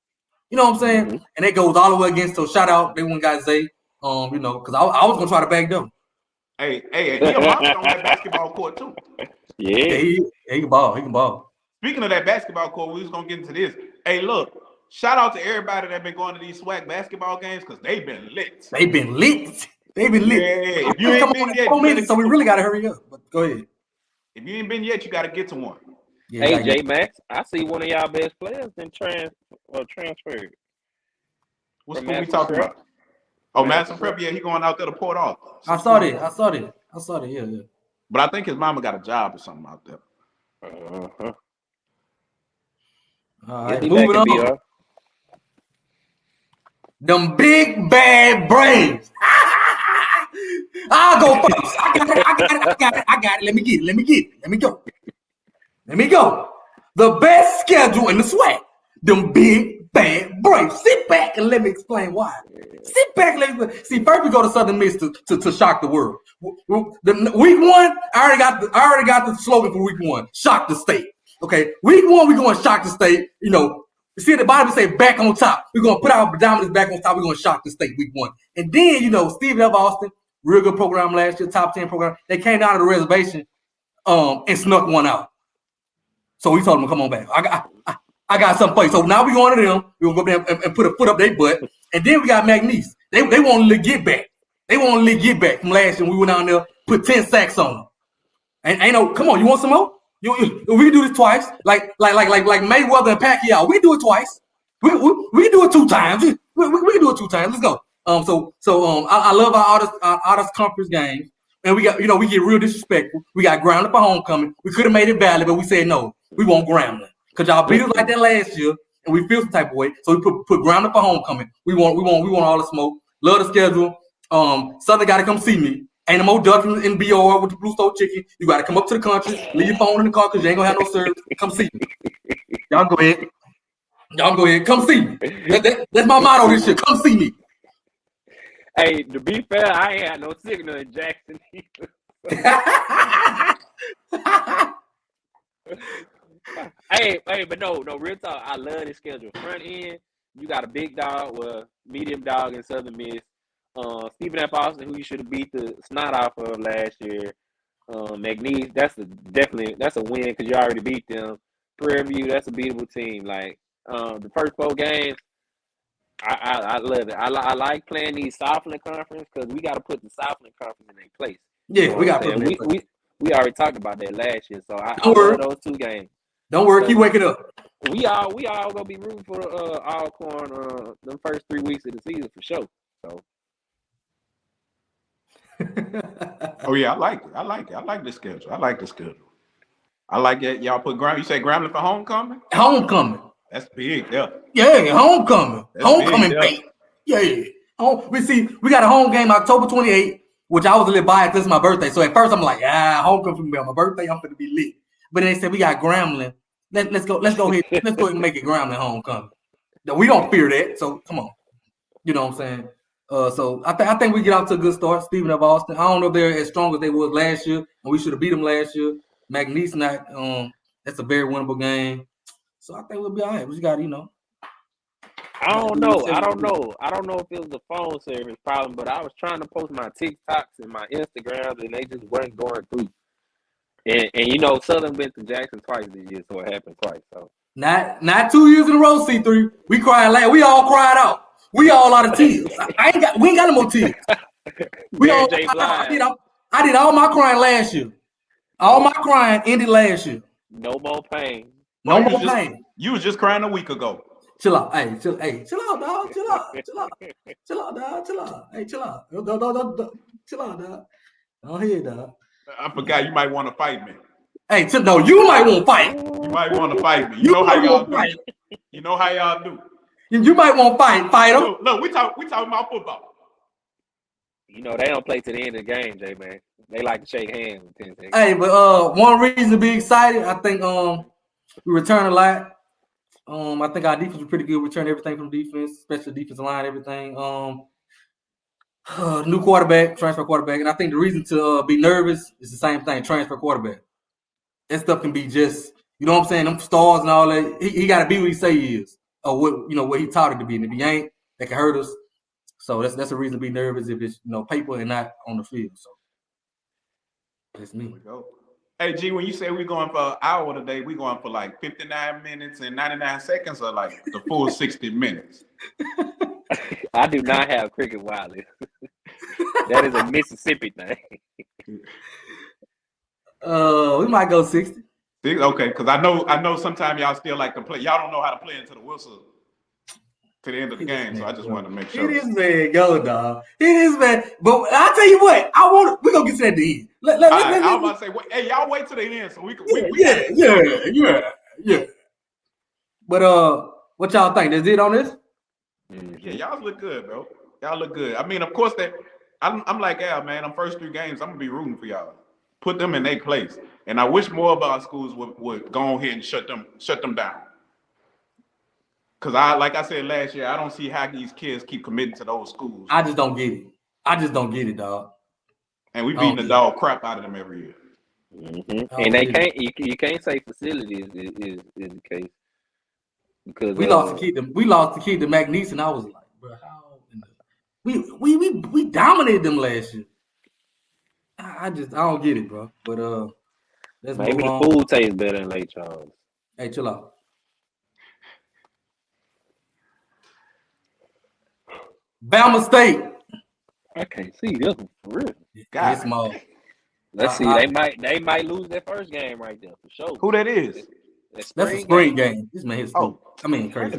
You know what I'm saying? Mm-hmm. And that goes all the way against. So shout out, they one guy Zay, because I was gonna try to back them. Hey, he a monster on that basketball court too. Yeah, he can ball. Speaking of that basketball court, we was gonna get into this. Hey, look, shout out to everybody that been going to these SWAC basketball games because they've been lit. They've been lit. Yeah, if you ain't been yet, 4 minutes, so we really gotta hurry up. But go ahead. If you ain't been yet, you gotta get to one. Yeah, hey, J Max, I see one of y'all best players been transferred. What school we talking about? Oh, Madison Prep. Yeah, he going out there to Port Arthur. I saw that. Yeah. But I think his mama got a job or something out there. All right, moving on. Them big bad Braves. I'll go first. I got it. Let me get it. Let me go. The best schedule in the SWAC. Them big bad Braves. Sit back and let me explain why. Sit back and let me see. First, we go to Southern Miss to shock the world. Week 1, I already got the slogan for week 1. Shock the state. Okay, week 1, we're going to shock the state. You see at the bottom, we say back on top. We're going to put our dominance back on top. We're going to shock the state week 1. And then, Steve F. Austin, real good program last year, top 10 program. They came down to the reservation and snuck one out. So we told them, come on back. I got something for you. So now we going to them. We're going to go there and put a foot up their butt. And then we got McNeese. They want to get back. They want to get back from last year. We went down there, put 10 sacks on them. And come on, you want some more? We can do this twice. Like Mayweather and Pacquiao. We can do it twice. We can do it 2 times. We can do it 2 times. Let's go. I love our artist conference games. And we got, we get real disrespectful. We got Grambling for homecoming. We could have made it valid, but we said no. We want Grambling. Because y'all beat us like that last year, and we feel some type of way. So we put Grambling for homecoming. We want all the smoke. Love the schedule. Southern got to come see me. Ain't no more ducking in BOR with the Blue Stove Chicken. You got to come up to the country, leave your phone in the car because you ain't going to have no service. Come see me. Y'all go ahead. Come see me. That's my motto this year. Come see me. Hey, to be fair, I ain't had no signal in Jackson either. Hey, but no, real talk. I love this schedule. Front end, you got a big dog, medium dog in Southern Miss. Stephen F. Austin, who you should have beat the snot off of last year. McNeese, that's a win because you already beat them. Prairie View, that's a beatable team. Like the first 4 games, I love it. I like playing these Southland Conference because we got to put the Southland Conference in their place. Yeah, we got to put them in place. We already talked about that last year, so I love those 2 games. Don't worry, keep waking up. We all gonna be rooting for Alcorn the first 3 weeks of the season for sure. So. Oh yeah, I like it. I like the schedule. I like it. Y'all put you say Grambling for homecoming? Homecoming. That's big, yeah. Yeah, homecoming. That's Homecoming big, bait. Yeah. We got a home game October 28th, which I was a little biased. This is my birthday. So at first I'm like, homecoming for me on my birthday. I'm gonna be lit. But then they said we got Grambling. Let's go ahead and make it Grambling homecoming. We don't fear that. So come on. You know what I'm saying? So I think we get off to a good start. Stephen of Austin. I don't know if they're as strong as they was last year, and we should have beat them last year. McNeese not. That's a very winnable game. So I think we'll be all right. We just got, I don't know if it was the phone service problem, but I was trying to post my TikToks and my Instagrams, and they just weren't going through. And Southern been to Jackson twice this year, so it happened twice. So not 2 years in a row, C3. We cried last. We all cried out. We all out of tears. We ain't got no more tears. I did all my crying last year. All my crying ended last year. No more pain. No more pain. You was just crying a week ago. Chill out. Hey, chill out, dog. Chill out, dog. Chill out. Hey, chill out. Chill out, dog. Don't hear, dog. I forgot you might want to fight me. Hey, you might want to fight. You might want to fight me. You know how y'all do. You know how y'all do. You might want to fight them. Look, we talking about football. They don't play to the end of the game, Jay, man. They like to shake hands with 10 seconds. Hey, but one reason to be excited, I think we return a lot. I think our defense was pretty good. Return everything from defense, especially defensive line, everything. New quarterback, transfer quarterback, and I think the reason to be nervous is the same thing. Transfer quarterback. That stuff can be just, you know what I'm saying? Them stars and all that. He got to be what he say he is, or what he taught it to be. And if he ain't, that can hurt us. So that's a reason to be nervous if it's paper and not on the field. So that's me. Hey G, when you say we're going for an hour today, we going for like 59 minutes and 99 seconds, or like the full 60 minutes? I do not have cricket wireless. That is a Mississippi thing. We might go 60. Okay, because I know sometimes y'all still like to play. Y'all don't know how to play into the whistle to the end of the game, so I just wanted to make sure. It is, man. Go, dog. It is, man. But I'll tell you what. We're going to get to that at the end. I was about to say, hey, y'all wait till the end so we can. Yeah. But what y'all think? Is it on this? Yeah, y'all look good, bro. Y'all look good. I mean, of course, I'm like, man, them first 3 games, I'm going to be rooting for y'all. Put them in their place. And I wish more of our schools would go ahead and shut them down. Because like I said last year, I don't see how these kids keep committing to those schools. I just don't get it. Dog. And we beating the dog crap out of them every year. Mm-hmm. And they can't. You can't say facilities is the case because we lost the kid. We lost the kid to McNeese, and I was like, bro, how? We dominated them last year. I don't get it, bro. But maybe the food tastes better in Lake Charles. Hey, chill out. Bama State. I can't see this one for real. It's small. Let's see. They might lose their first game right there for sure. Who that is? That's a spring game. This man his school. I mean, crazy.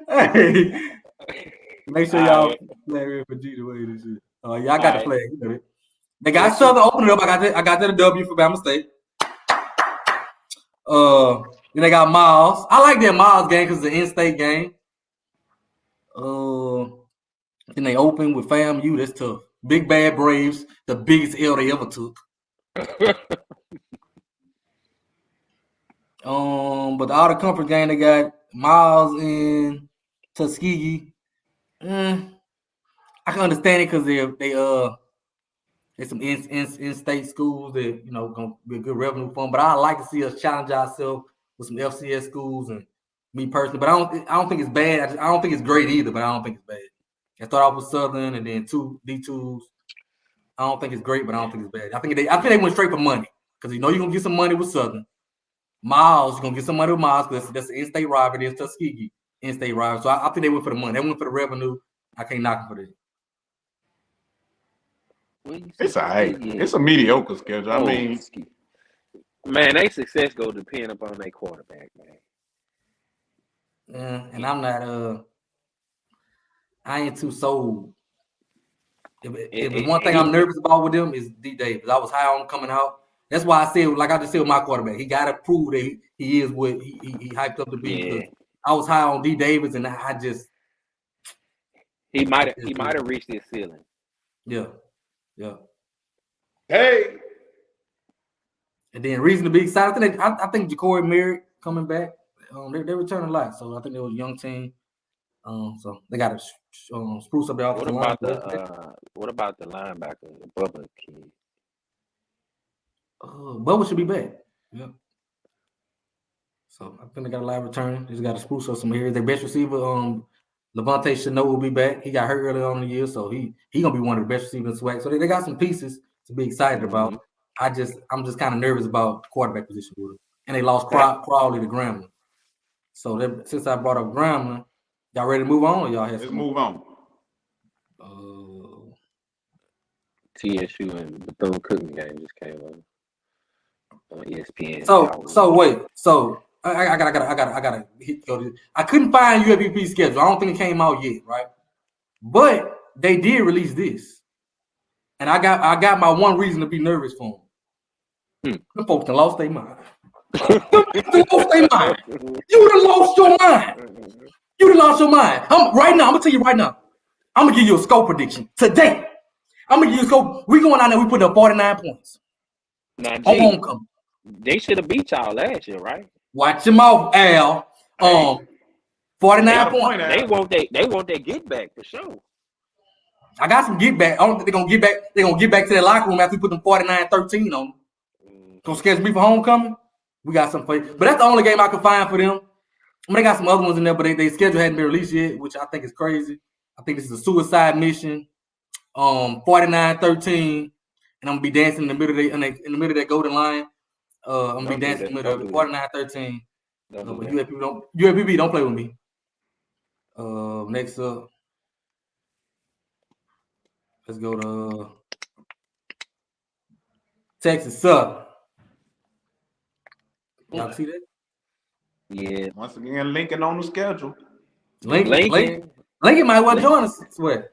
Hey, make sure y'all play for G the way this is. Y'all got the flag. They got Southern opening up. I got that a W for Bama State. Then they got Miles. I like that Miles game because it's an in-state game. Then they open with FAMU. That's tough. Big Bad Braves, the biggest L they ever took. But the outer conference game they got Miles and Tuskegee. I can understand it because there's some in-state schools that gonna be a good revenue for them. But I like to see us challenge ourselves with some FCS schools and me personally. But I don't think it's bad. I don't think it's great either. But I don't think it's bad. I start off with Southern and then 2 D2s. I don't think it's great, but I don't think it's bad. I think they went straight for money because you're gonna get some money with Southern. Miles, you're gonna get some money with Miles because that's an in-state rivalry. It's Tuskegee in-state rivalry. So I think they went for the money. They went for the revenue. I can't knock them for that. It's all right. It's a mediocre schedule. I mean, man, their success go depend upon their quarterback, man. Yeah, and I'm not. I ain't too sold. If there's one thing I'm nervous about with them is D Davis. I was high on him coming out. That's why I said, like I just said with my quarterback, he got to prove that he is what he hyped up to be. Yeah. I was high on D Davis, and I just he might have reached his ceiling. Yeah. Hey. And then reason to be excited. I think Ja'Cory Merritt coming back. They return a lot, so I think they was a young team. So they got to spruce up their offensive line. What about the linebacker, the Bubba kid? Bubba should be back. Yeah. So I think they got a lot of return. Just got to spruce up some areas. Their best receiver, Levante Chanot will be back. He got hurt early on in the year, so he gonna be one of the best receivers in SWAC. So they got some pieces to be excited about. I'm just kind of nervous about the quarterback position with them. And they lost Crowley to Grambling. So since I brought up Grambling, y'all ready to move on? Or y'all have Let's move on. TSU and Bethune-Cookman game just came on ESPN. So wait. So I gotta go to. I couldn't find UAPP schedule. I don't think it came out yet, right? But they did release this, and I got my one reason to be nervous for them. The folks done lost their mind. You done lost your mind. You done lost your mind. Right now, I'm gonna tell you right now. I'm gonna give you a score prediction today. I'm gonna give you a score. We going out there. We put up 49 points. Now, on homecoming. They should have beat y'all last year, right? Watch your mouth, Al. 49 points. They want their get back for sure. I got some get back. I don't think they're gonna get back. They're gonna get back to their locker room after we put them 49-13 on them. Gonna schedule me for homecoming. We got some play, but that's the only game I could find for them. I mean, they got some other ones in there, but their schedule hadn't been released yet, which I think is crazy. I think this is a suicide mission. 49-13, and I'm gonna be dancing in the middle of that golden line. I'm gonna be dancing in the middle of 49-13. But UAPB don't play with me. Next up, let's go to Texas Southern. Y'all see that? Yeah. Once again, Lincoln on the schedule. Lincoln might well join us. I swear.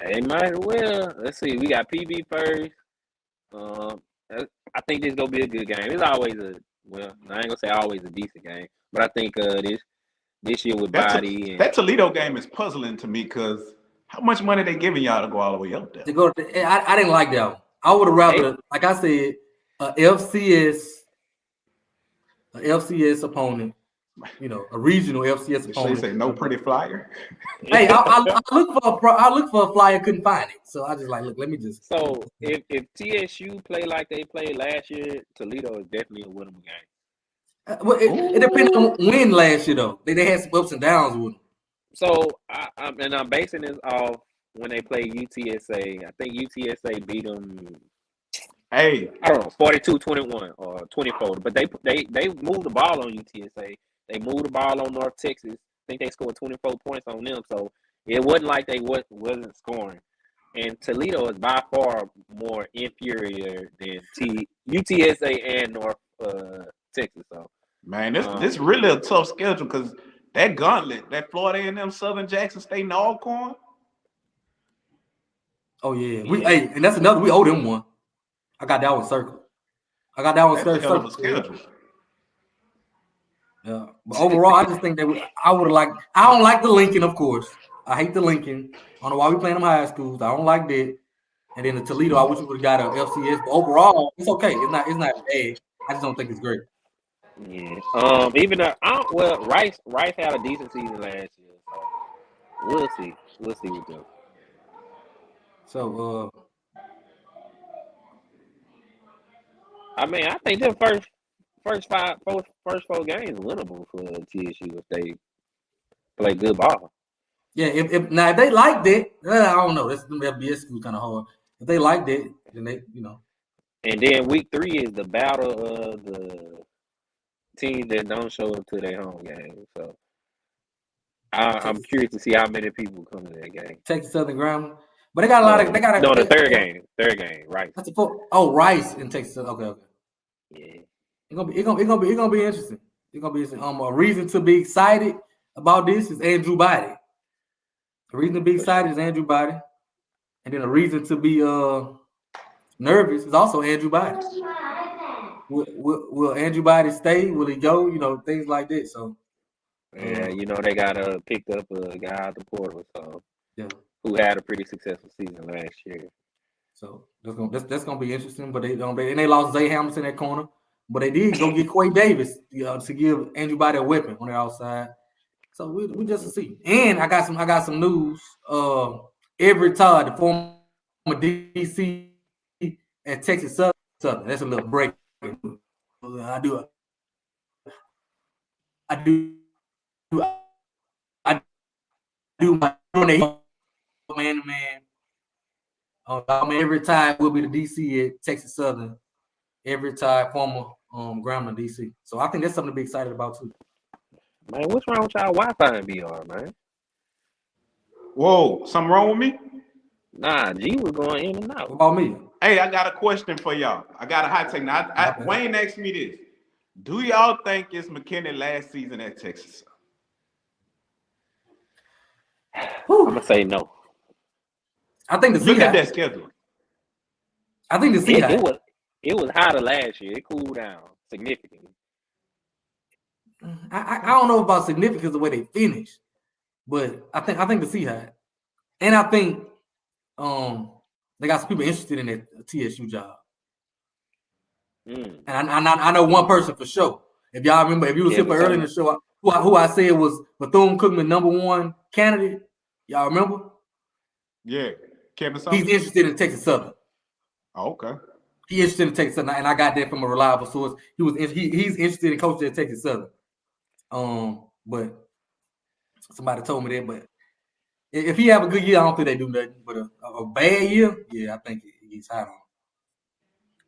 They might as well. Let's see. We got PB first. I think this is gonna be a good game. It's always I ain't gonna say always a decent game, but I think this year with that Toledo game is puzzling to me because how much money they giving y'all to go all the way up there? I didn't like that one. I would have rather, like I said, a FCS opponent. You know, a regional FCS opponent. Say no pretty flyer. Hey, I look for a flyer, couldn't find it, so I just let me just. So if TSU play like they played last year, Toledo is definitely a winnable game. Well, it depends on when last year though. They had some ups and downs with them. So I'm basing this off when they played UTSA. I think UTSA beat them. Hey, I don't know, 42-21 or 24. But they moved the ball on UTSA. They moved the ball on North Texas. I think they scored 24 points on them. So it wasn't like they wasn't scoring. And Toledo is by far more inferior than UTSA and North Texas. So man, this really a tough schedule because that gauntlet, that Florida A&M, Southern Jackson State, and Alcorn. Oh yeah, and that's another. We owe them one. I got that one circled. Schedule. Yeah, but overall, I just think that I would have liked. I don't like the Lincoln, of course. I hate the Lincoln. I don't know why we playing them high schools. I don't like that. And then the Toledo, I wish we would have got an FCS. But overall, it's okay. It's not bad. I just don't think it's great. Yeah. Even Rice had a decent season last year. So we'll see. We'll see with them. So I mean, I think the first four games winnable for TSU if they play good ball. Yeah, if they liked it, I don't know. That's the FBS school kind of hard. If they liked it, then they, And then week 3 is the battle of the teams that don't show up to their home game. So I'm curious to see how many people come to that game. Texas Southern Grambling. But they got a lot of. They got the third game, Rice. That's Rice in Texas. Okay. Yeah, it's gonna be interesting. It's gonna be interesting. A reason to be excited about this is Andrew Body. The reason to be excited is Andrew Body, and then a reason to be nervous is also Andrew Body. Will Andrew Body stay? Will he go? Things like that. So yeah, they got picked up a guy out the portal, so yeah, who had a pretty successful season last year. So that's gonna be interesting. But they lost Zay Hamilton at corner, but they did go get Quay Davis to give Andrew Body a weapon on the outside. So we just see. And I got some news. Everett Todd, the former DC at Texas Southern. That's a little break. I do my man. Everett Todd will be the DC at Texas Southern. Everett Todd, former Grambling DC. So I think that's something to be excited about too. Man, what's wrong with y'all Wi-Fi and VR, man? Whoa, something wrong with me? Nah, G was going in and out. What about me? Hey, I got a question for y'all. I got a hot take. Now, Wayne asked me this. Do y'all think it's McKinney last season at Texas? I'm gonna say no. I think Look at that schedule. I think the Seahawks. It was hotter last year. It cooled down significantly. I don't know about significance the way they finished, but I think the Seahawks, and I think they got some people interested in that TSU job. And I know one person for sure. If y'all remember, if you was here for early in the show, who I said was Bethune-Cookman #1 candidate. Y'all remember? Yeah, Kevin Summers. He's interested in Texas Southern. Oh, okay. He's interested in Texas Southern, and I got that from a reliable source. He's interested in coaching at Texas Southern. But somebody told me that. But if he have a good year, I don't think they do nothing. But a bad year, yeah, I think he's hot on.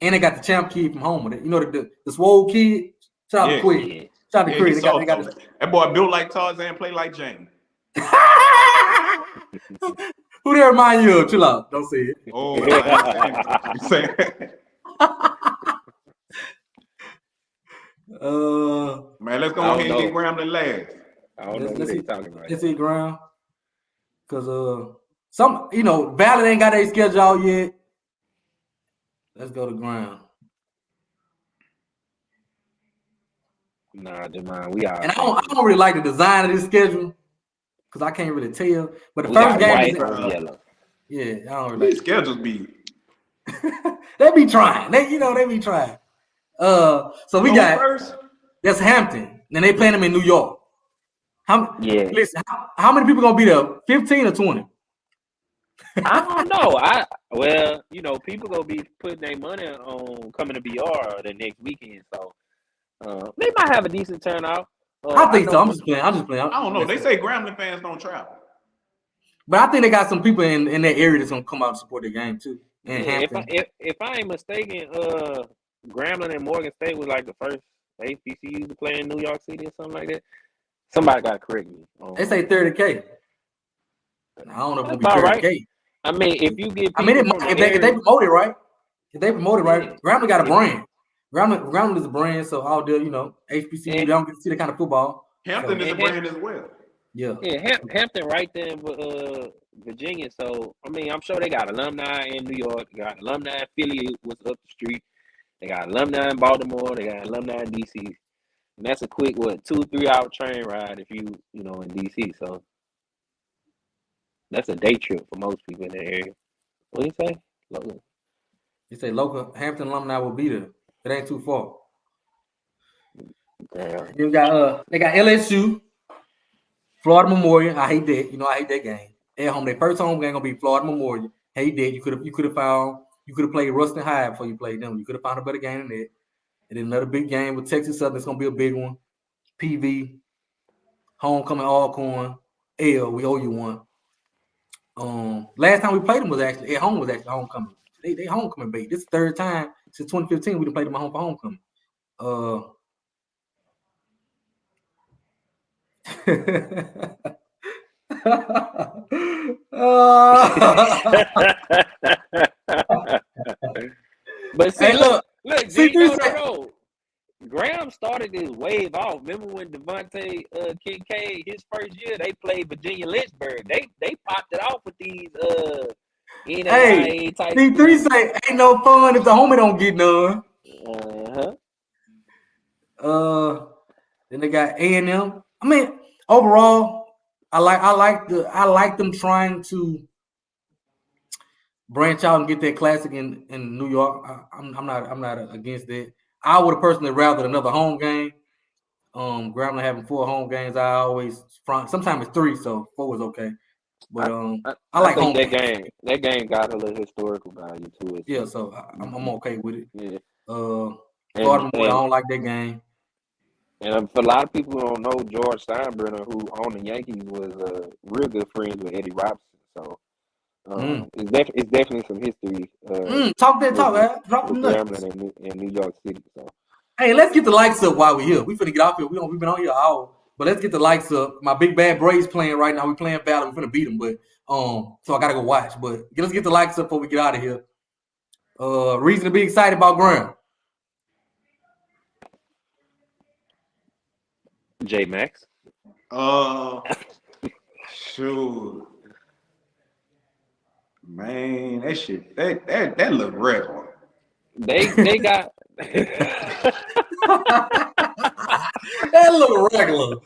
And they got the champ kid from home with it. The swole kid. Shout out to Quinn. Shout out to Quinn. That boy built like Tarzan, play like Jane. Who they remind you of? Chill out. Don't say it. Oh, man, let's go ahead and get Grambling last. I don't know what they're talking about. Let's see Graham. Because Valley ain't got their schedule out yet. Let's go to Graham. Nah, Jamon, we are. And I don't really like the design of this schedule because I can't really tell. But the first game is yellow. Yeah, I don't really. These schedules be. They be trying. They be trying. So we got first. That's Hampton. And they playing them in New York. Listen, how many people gonna be there? 15 or 20? I don't know. People gonna be putting their money on coming to BR the next weekend, so they might have a decent turnout. I think so. I'm just playing. I don't know. They say Grambling fans don't travel, but I think they got some people in that area that's gonna come out and support the game too. If I ain't mistaken, Grambling and Morgan State was like the first HBCUs to play in New York City or something like that. Somebody got to correct me. They say 30K. I don't know if it'll be 30K. Right. I mean, if you get, if they promote it right, Grambling got a brand. Grambling is a brand, so all the HBCU, they don't get to see the kind of football. Hampton is a brand as well. Yeah, Hampton right there in Virginia. So I mean, I'm sure they got alumni in New York. They got alumni in Philly, was up the street. They got alumni in Baltimore. They got alumni in DC. And that's a quick 2-3 hour train ride if you in DC. So that's a day trip for most people in the area. What do you say? Local. You say local Hampton alumni will be there. It ain't too far. Yeah. They got LSU, Florida Memorial. I hate that. I hate that game. At home, their first home game gonna be Florida Memorial. Hate that. You could have played Ruston High before you played them. You could have found a better game than that. And then another big game with Texas Southern. It's gonna be a big one. PV, homecoming Alcorn. We owe you one. Last time we played them was actually at home. Was actually homecoming. They homecoming bait. This is the third time since 2015 we done played them at home for homecoming. But see, Hey, look, G, C3 no. Graham started this wave off. Remember when Devontae Kincaid, his first year, they played Virginia Lynchburg. They popped it off with these NAIA type C3 schools. say ain't no fun if the homie don't get none. Then they got A&M. I mean, overall, I like them trying to branch out and get that classic in New York. I'm not against that. I would have personally rather another home game. Grambling having 4 home games, I always front. Sometimes it's 3, so 4 is okay. But I like think home that game. That game got a little historical value to it. Yeah, so I'm okay with it. Yeah. I don't like that game. And for a lot of people who don't know, George Steinbrenner, who owned the Yankees, was real good friends with Eddie Robinson. So it's definitely some history. Talk. With Grambling in New York City. So. Hey, let's get the lights up while we're here. We finna get off here. We've been on here an hour, but let's get the lights up. My big bad Braves playing right now. We playing Valley. We finna beat them, but so I gotta go watch. But let's get the lights up before we get out of here. Reason to be excited about Graham. J Max. Shoot. Man, that shit, that look regular. They got that look regular.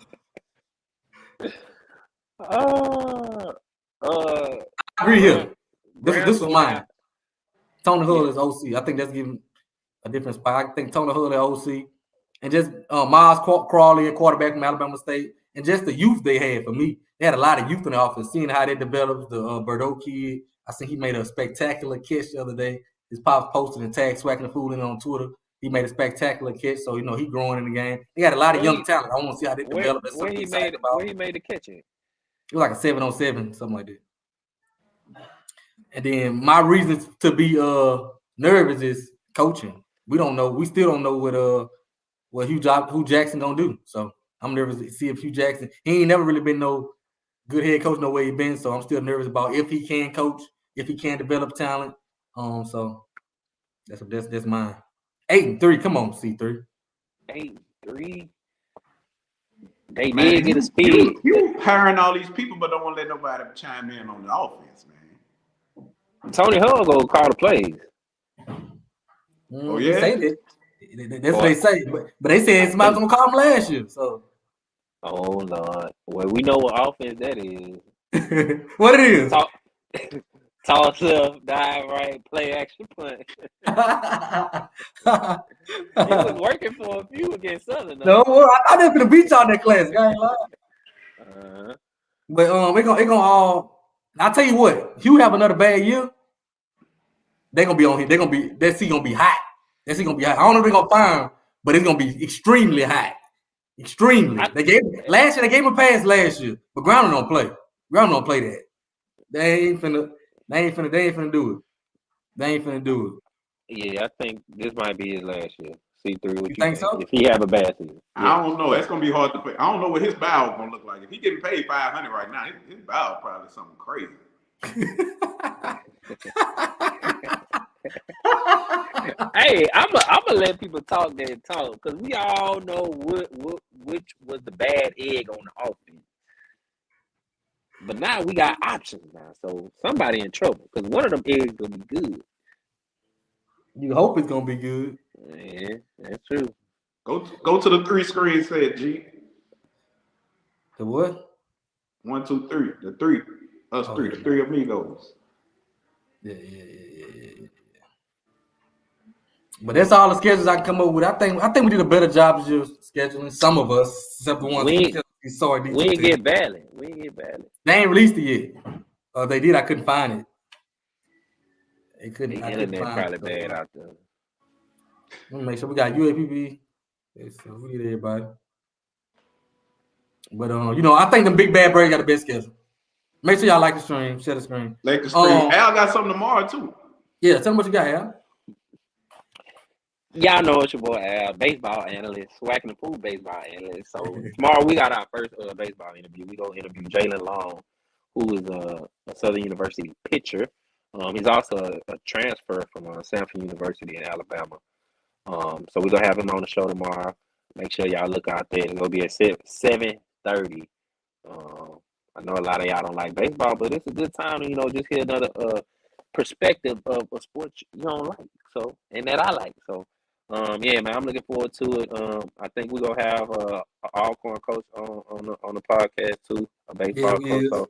I agree here. This was mine. Tony Hull is OC. I think that's giving a different spot. I think Tony Hull is OC. And just Miles Crawley, a quarterback from Alabama State, and just the youth they had. For me, they had a lot of youth in the offense. Seeing how they developed the Bordeaux kid, I think he made a spectacular catch the other day. His pops posted and tagged Swac'n on Twitter. He made a spectacular catch, so he growing in the game. They got a lot of young talent. I want to see how they develop. Where he made the catch in? It was like a 7-on-7, something like that. And then my reasons to be nervous is coaching. We don't know. We still don't know what Hugh Jackson gonna do. So I'm nervous to see if Hugh Jackson. He ain't never really been no good head coach, no way he been. So I'm still nervous about if he can coach, if he can develop talent. So that's mine. 8-3. Come on, C3. 8-3. They did get a speed. You hiring all these people, but don't want to let nobody chime in on the offense, man. Tony Hull go call the plays. Oh yeah. Say that. That's what they say, but they said somebody's gonna call him last year. So, oh Lord, well we know what offense that is. What it is? Toss up, dive right, play action punt. It was working for a few against Southern. No, I thought they were gonna beat y'all in that class. I ain't lying. But it gonna all. I'll tell you what. Hugh have another bad year. They gonna be on here. That seat gonna be hot. That seat gonna be hot. I don't know if they're gonna fire him, but it's gonna be extremely hot. Extremely. Last year they gave him a pass last year, but Grambling don't play. Grambling don't play that. They ain't finna do it. They ain't finna do it. Yeah, I think this might be his last year. C3, what you think so? If he have a bad season. I don't know. That's gonna be hard to play. I don't know what his bow is gonna look like. If he getting paid $500 right now, his bow is probably something crazy. Hey, I'm gonna let people talk their talk because we all know which was the bad egg on the offense. But now we got options now, so somebody in trouble because one of them eggs gonna be good. You hope it's gonna be good. Yeah, that's true. Go to the 3 screen set, G. The what? 1, 2, 3. The 3. Us 3. The 3 amigos. Yeah. But that's all the schedules I can come up with. I think we did a better job of just scheduling. Some of us, except the ones we ain't get Valley. They ain't released it yet. They did. I couldn't find it. They couldn't. The internet probably bad out there. Let me make sure we got UAPB. So we get everybody. But I think the big bad Braves got the best schedule. Make sure y'all like the stream, share the screen. Like the stream. Al got something tomorrow too. Yeah, tell them what you got, Al. Y'all know it's your boy Al, baseball analyst, Swac'n baseball analyst. So tomorrow we got our first baseball interview. We gonna interview Jalen Long who is a Southern University pitcher. He's also a transfer from Samford University in Alabama. So we're gonna have him on the show tomorrow. Make sure y'all look out there. It's gonna be at 7:30. I know a lot of y'all don't like baseball, but it's a good time to, just hear another perspective of a sport you don't like. So, and that I like. So, yeah, man, I'm looking forward to it. I think we're gonna have an Alcorn coach on the podcast too, a baseball coach. So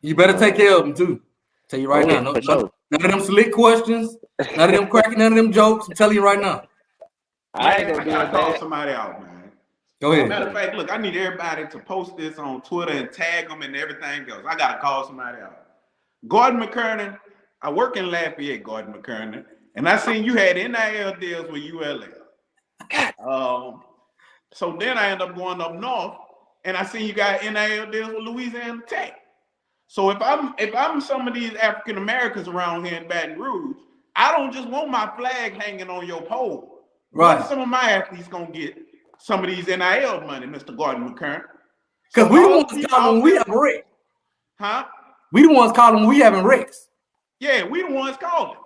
you better take care of them too. Tell you right now, none of them slick questions, none of them cracking, none of them jokes. I'm telling you right now. I gotta call somebody out, man. Go ahead. Matter of fact, look, I need everybody to post this on Twitter and tag them and everything else. I gotta call somebody out. Gordon McKernan, I work in Lafayette, Gordon McKernan, and I seen you had NIL deals with ULL. So then I end up going up north, and I seen you got NIL deals with Louisiana Tech. So if I'm some of these African Americans around here in Baton Rouge, I don't just want my flag hanging on your pole. Right. Some of my athletes gonna get some of these NIL money, Mr. Gordon McKernan. Because we the ones calling when we have wrecks. Huh? We the ones calling when we having wrecks. Yeah, we the ones calling.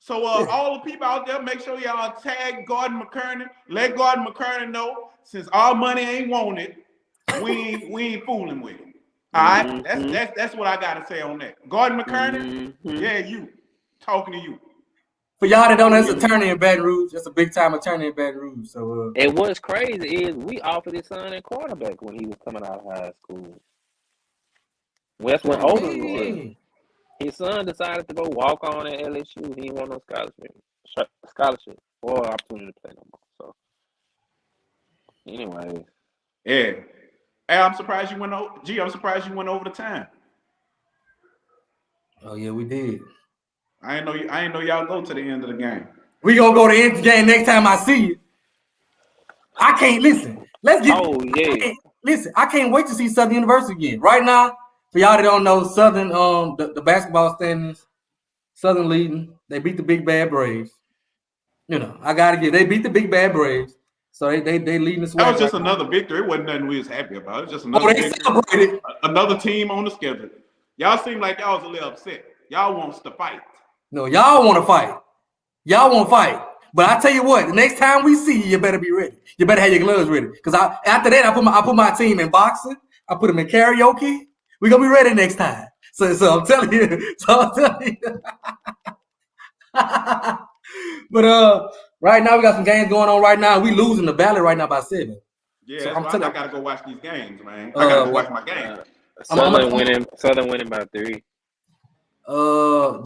So all the people out there, make sure y'all tag Gordon McKernan. Let Gordon McKernan know, since our money ain't wanted, we ain't fooling with him. All right? That's what I gotta say on that. Gordon McKernan, yeah, you. Talking to you. For y'all that don't know, that's attorney in Baton Rouge. That's a big time attorney in Baton Rouge. So and what's crazy is we offered his son at quarterback when he was coming out of high school. Well, that's when Odom was. His son decided to go walk on at LSU. He didn't want no scholarship or opportunity to play no more. So, anyway. Yeah. Hey, I'm surprised you went over. I'm surprised you went over the time. Oh yeah, we did. I ain't know y'all go to the end of the game. We gonna go to the end of the game next time I see you. I can't listen. Let's get. Oh yeah. Listen, I can't wait to see Southern University again. Right now, for y'all that don't know, Southern the basketball standings, Southern leading. They beat the Big Bad Braves. I gotta get. They beat the Big Bad Braves, so they leading the SWAC. That was just another victory. It wasn't nothing we was happy about. It was just another victory. Another team on the schedule. Y'all seem like y'all was a little upset. Y'all wants to fight. No, y'all want to fight. Y'all want to fight. But I tell you what, the next time we see you, you better be ready. You better have your gloves ready. Because after that, I put my team in boxing. I put them in karaoke. We're gonna be ready next time. So I'm telling you. But right now we got some games going on right now. We losing the Valley right now by 7. Yeah, so I gotta go watch these games, man. I gotta go watch my game. Southern winning by 3.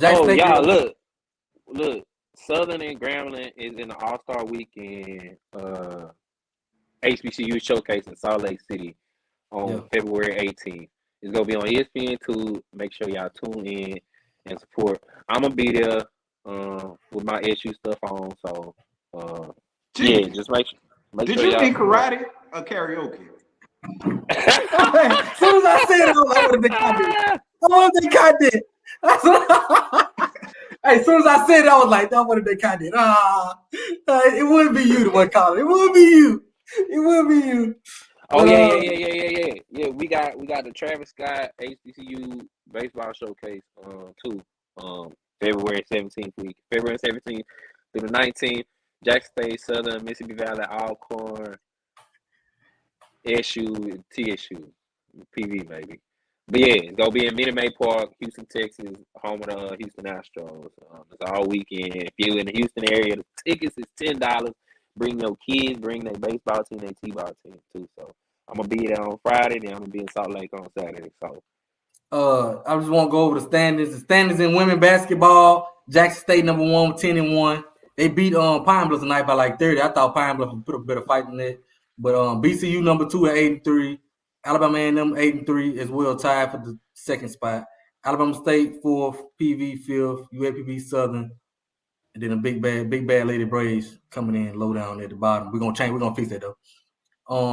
Jackson State, y'all look. Southern and Grambling is in the All-Star Weekend HBCU showcase in Salt Lake City on February 18th. It's gonna be on ESPN2. Make sure y'all tune in and support. I'm gonna be there with my SU stuff on. So yeah, just make sure. Did you mean karate or karaoke? As soon as I said it, I would have been caught. Hey, as soon as I said it, I was like, "That would have been caught." It wouldn't be you, the one calling. It would be you. It would be you. Oh yeah. We got the Travis Scott HBCU baseball showcase too. February 17th week. February 17th through the 19th. Jackson State, Southern, Mississippi Valley, Alcorn, SU, TSU, PV maybe. But yeah, it's gonna be in Minute Maid Park, Houston, Texas, home of the Houston Astros. It's all weekend. If you're in the Houston area, the tickets is $10. Bring your kids, bring their baseball team, their t-ball team too. So I'm gonna be there on Friday, then I'm gonna be in Salt Lake on Saturday. So I just want to go over the standings. The standings in women basketball: Jackson State number 1, 10-1. They beat Pine Bluff tonight by like 30. I thought Pine Bluff would put a bit of fight in that. But BCU number 2 at 8-3. Alabama A&M 8-3 as well, tied for the second spot. Alabama State 4th, PV 5th, UAPB Southern, and then the big bad Lady Braves coming in low down at the bottom. We're gonna fix that though.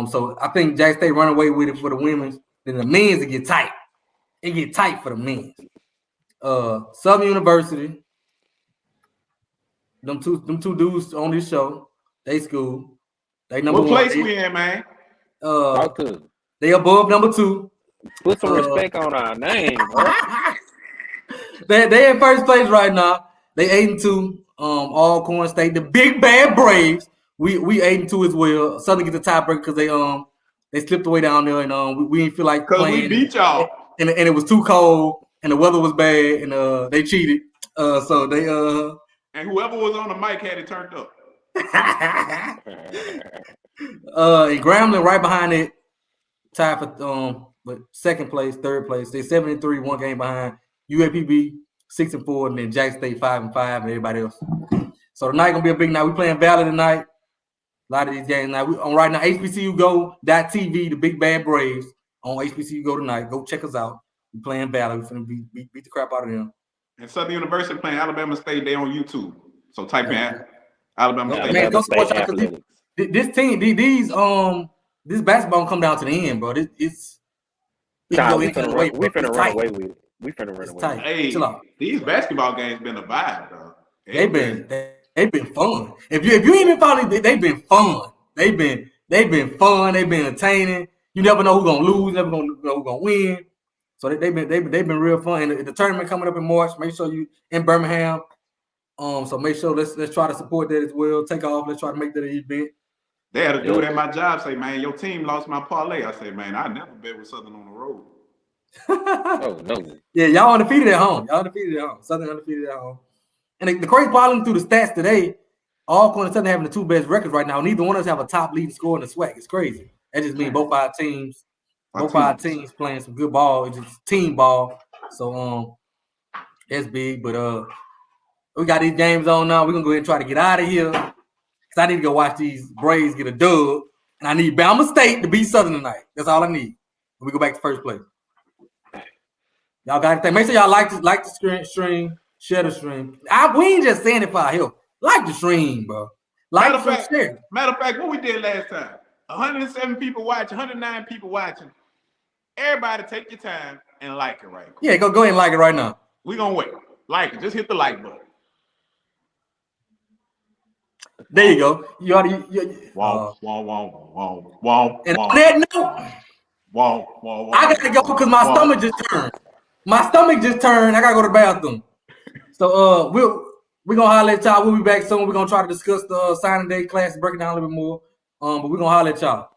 So I think Jackson State run away with it for the women's. Then the men's, it get tight. It get tight for the men's. Southern University, them two dudes on this show, they school. They number what 1. What place we in, man? They above number 2. Put some respect on our name, bro. They in first place right now. They 8-2. Alcorn State, the big bad Braves. We 8-2 as well. Southern get the tiebreaker because they slipped away down there, and we didn't feel like playing. We beat y'all, and it was too cold, and the weather was bad, and they cheated. So they and whoever was on the mic had it turned up. And Grambling right behind it, tied for but second place, third place. They 7-3, one game behind. UAPB 6-4, and then Jack State 5-5, and everybody else. So tonight gonna be a big night. We playing Valley tonight. A lot of these games now. We on right now. HBCUGO.TV, the Big Bad Braves on HBCU Go tonight. Go check us out. We playing Valley. We finna beat the crap out of them. And Southern University playing Alabama State. They on YouTube. So type in Alabama State. Man, go support y'all because this team, this basketball come down to the end, bro. It's we finna run away with it. We finna run away. Hey, these basketball games been a vibe, though. They've been fun. If you ain't been following, they've been fun. They've been fun. They've been entertaining. You never know who's gonna lose. You never know who's gonna win. So they've been real fun. And the tournament coming up in March. Make sure you in Birmingham. So make sure let's try to support that as well. Take off. Let's try to make that an event. They had a dude at my job say, "Man, your team lost my parlay." I said, "Man, I never bet with Southern on the road." Oh no. Yeah, y'all undefeated at home. Southern undefeated at home. And the crazy part, looking through the stats today, Alcorn and Southern having the two best records right now. Neither one of us have a top leading score in the SWAC. It's crazy. That just means both our teams playing some good ball. It's just team ball. So that's big. But we got these games on now. We're gonna go ahead and try to get out of here. Cause I need to go watch these Braves get a dub. And I need Bama State to beat Southern tonight. That's all I need. And we go back to first place. Y'all got to think. Make sure y'all like the stream, share the stream. We ain't just saying it for our help. Like the stream, bro. Matter of fact, what we did last time, 107 people watching, 109 people watching. Everybody take your time and like it right now. Yeah, go ahead and like it right now. We're going to wait. Like it. Just hit the like button. There you go. You already. Wow. And on that note, I gotta go because my stomach just turned. I gotta go to the bathroom. So we're gonna holler at y'all. We'll be back soon. We're gonna try to discuss the signing day class, break it down a little bit more. But we're gonna holler at y'all.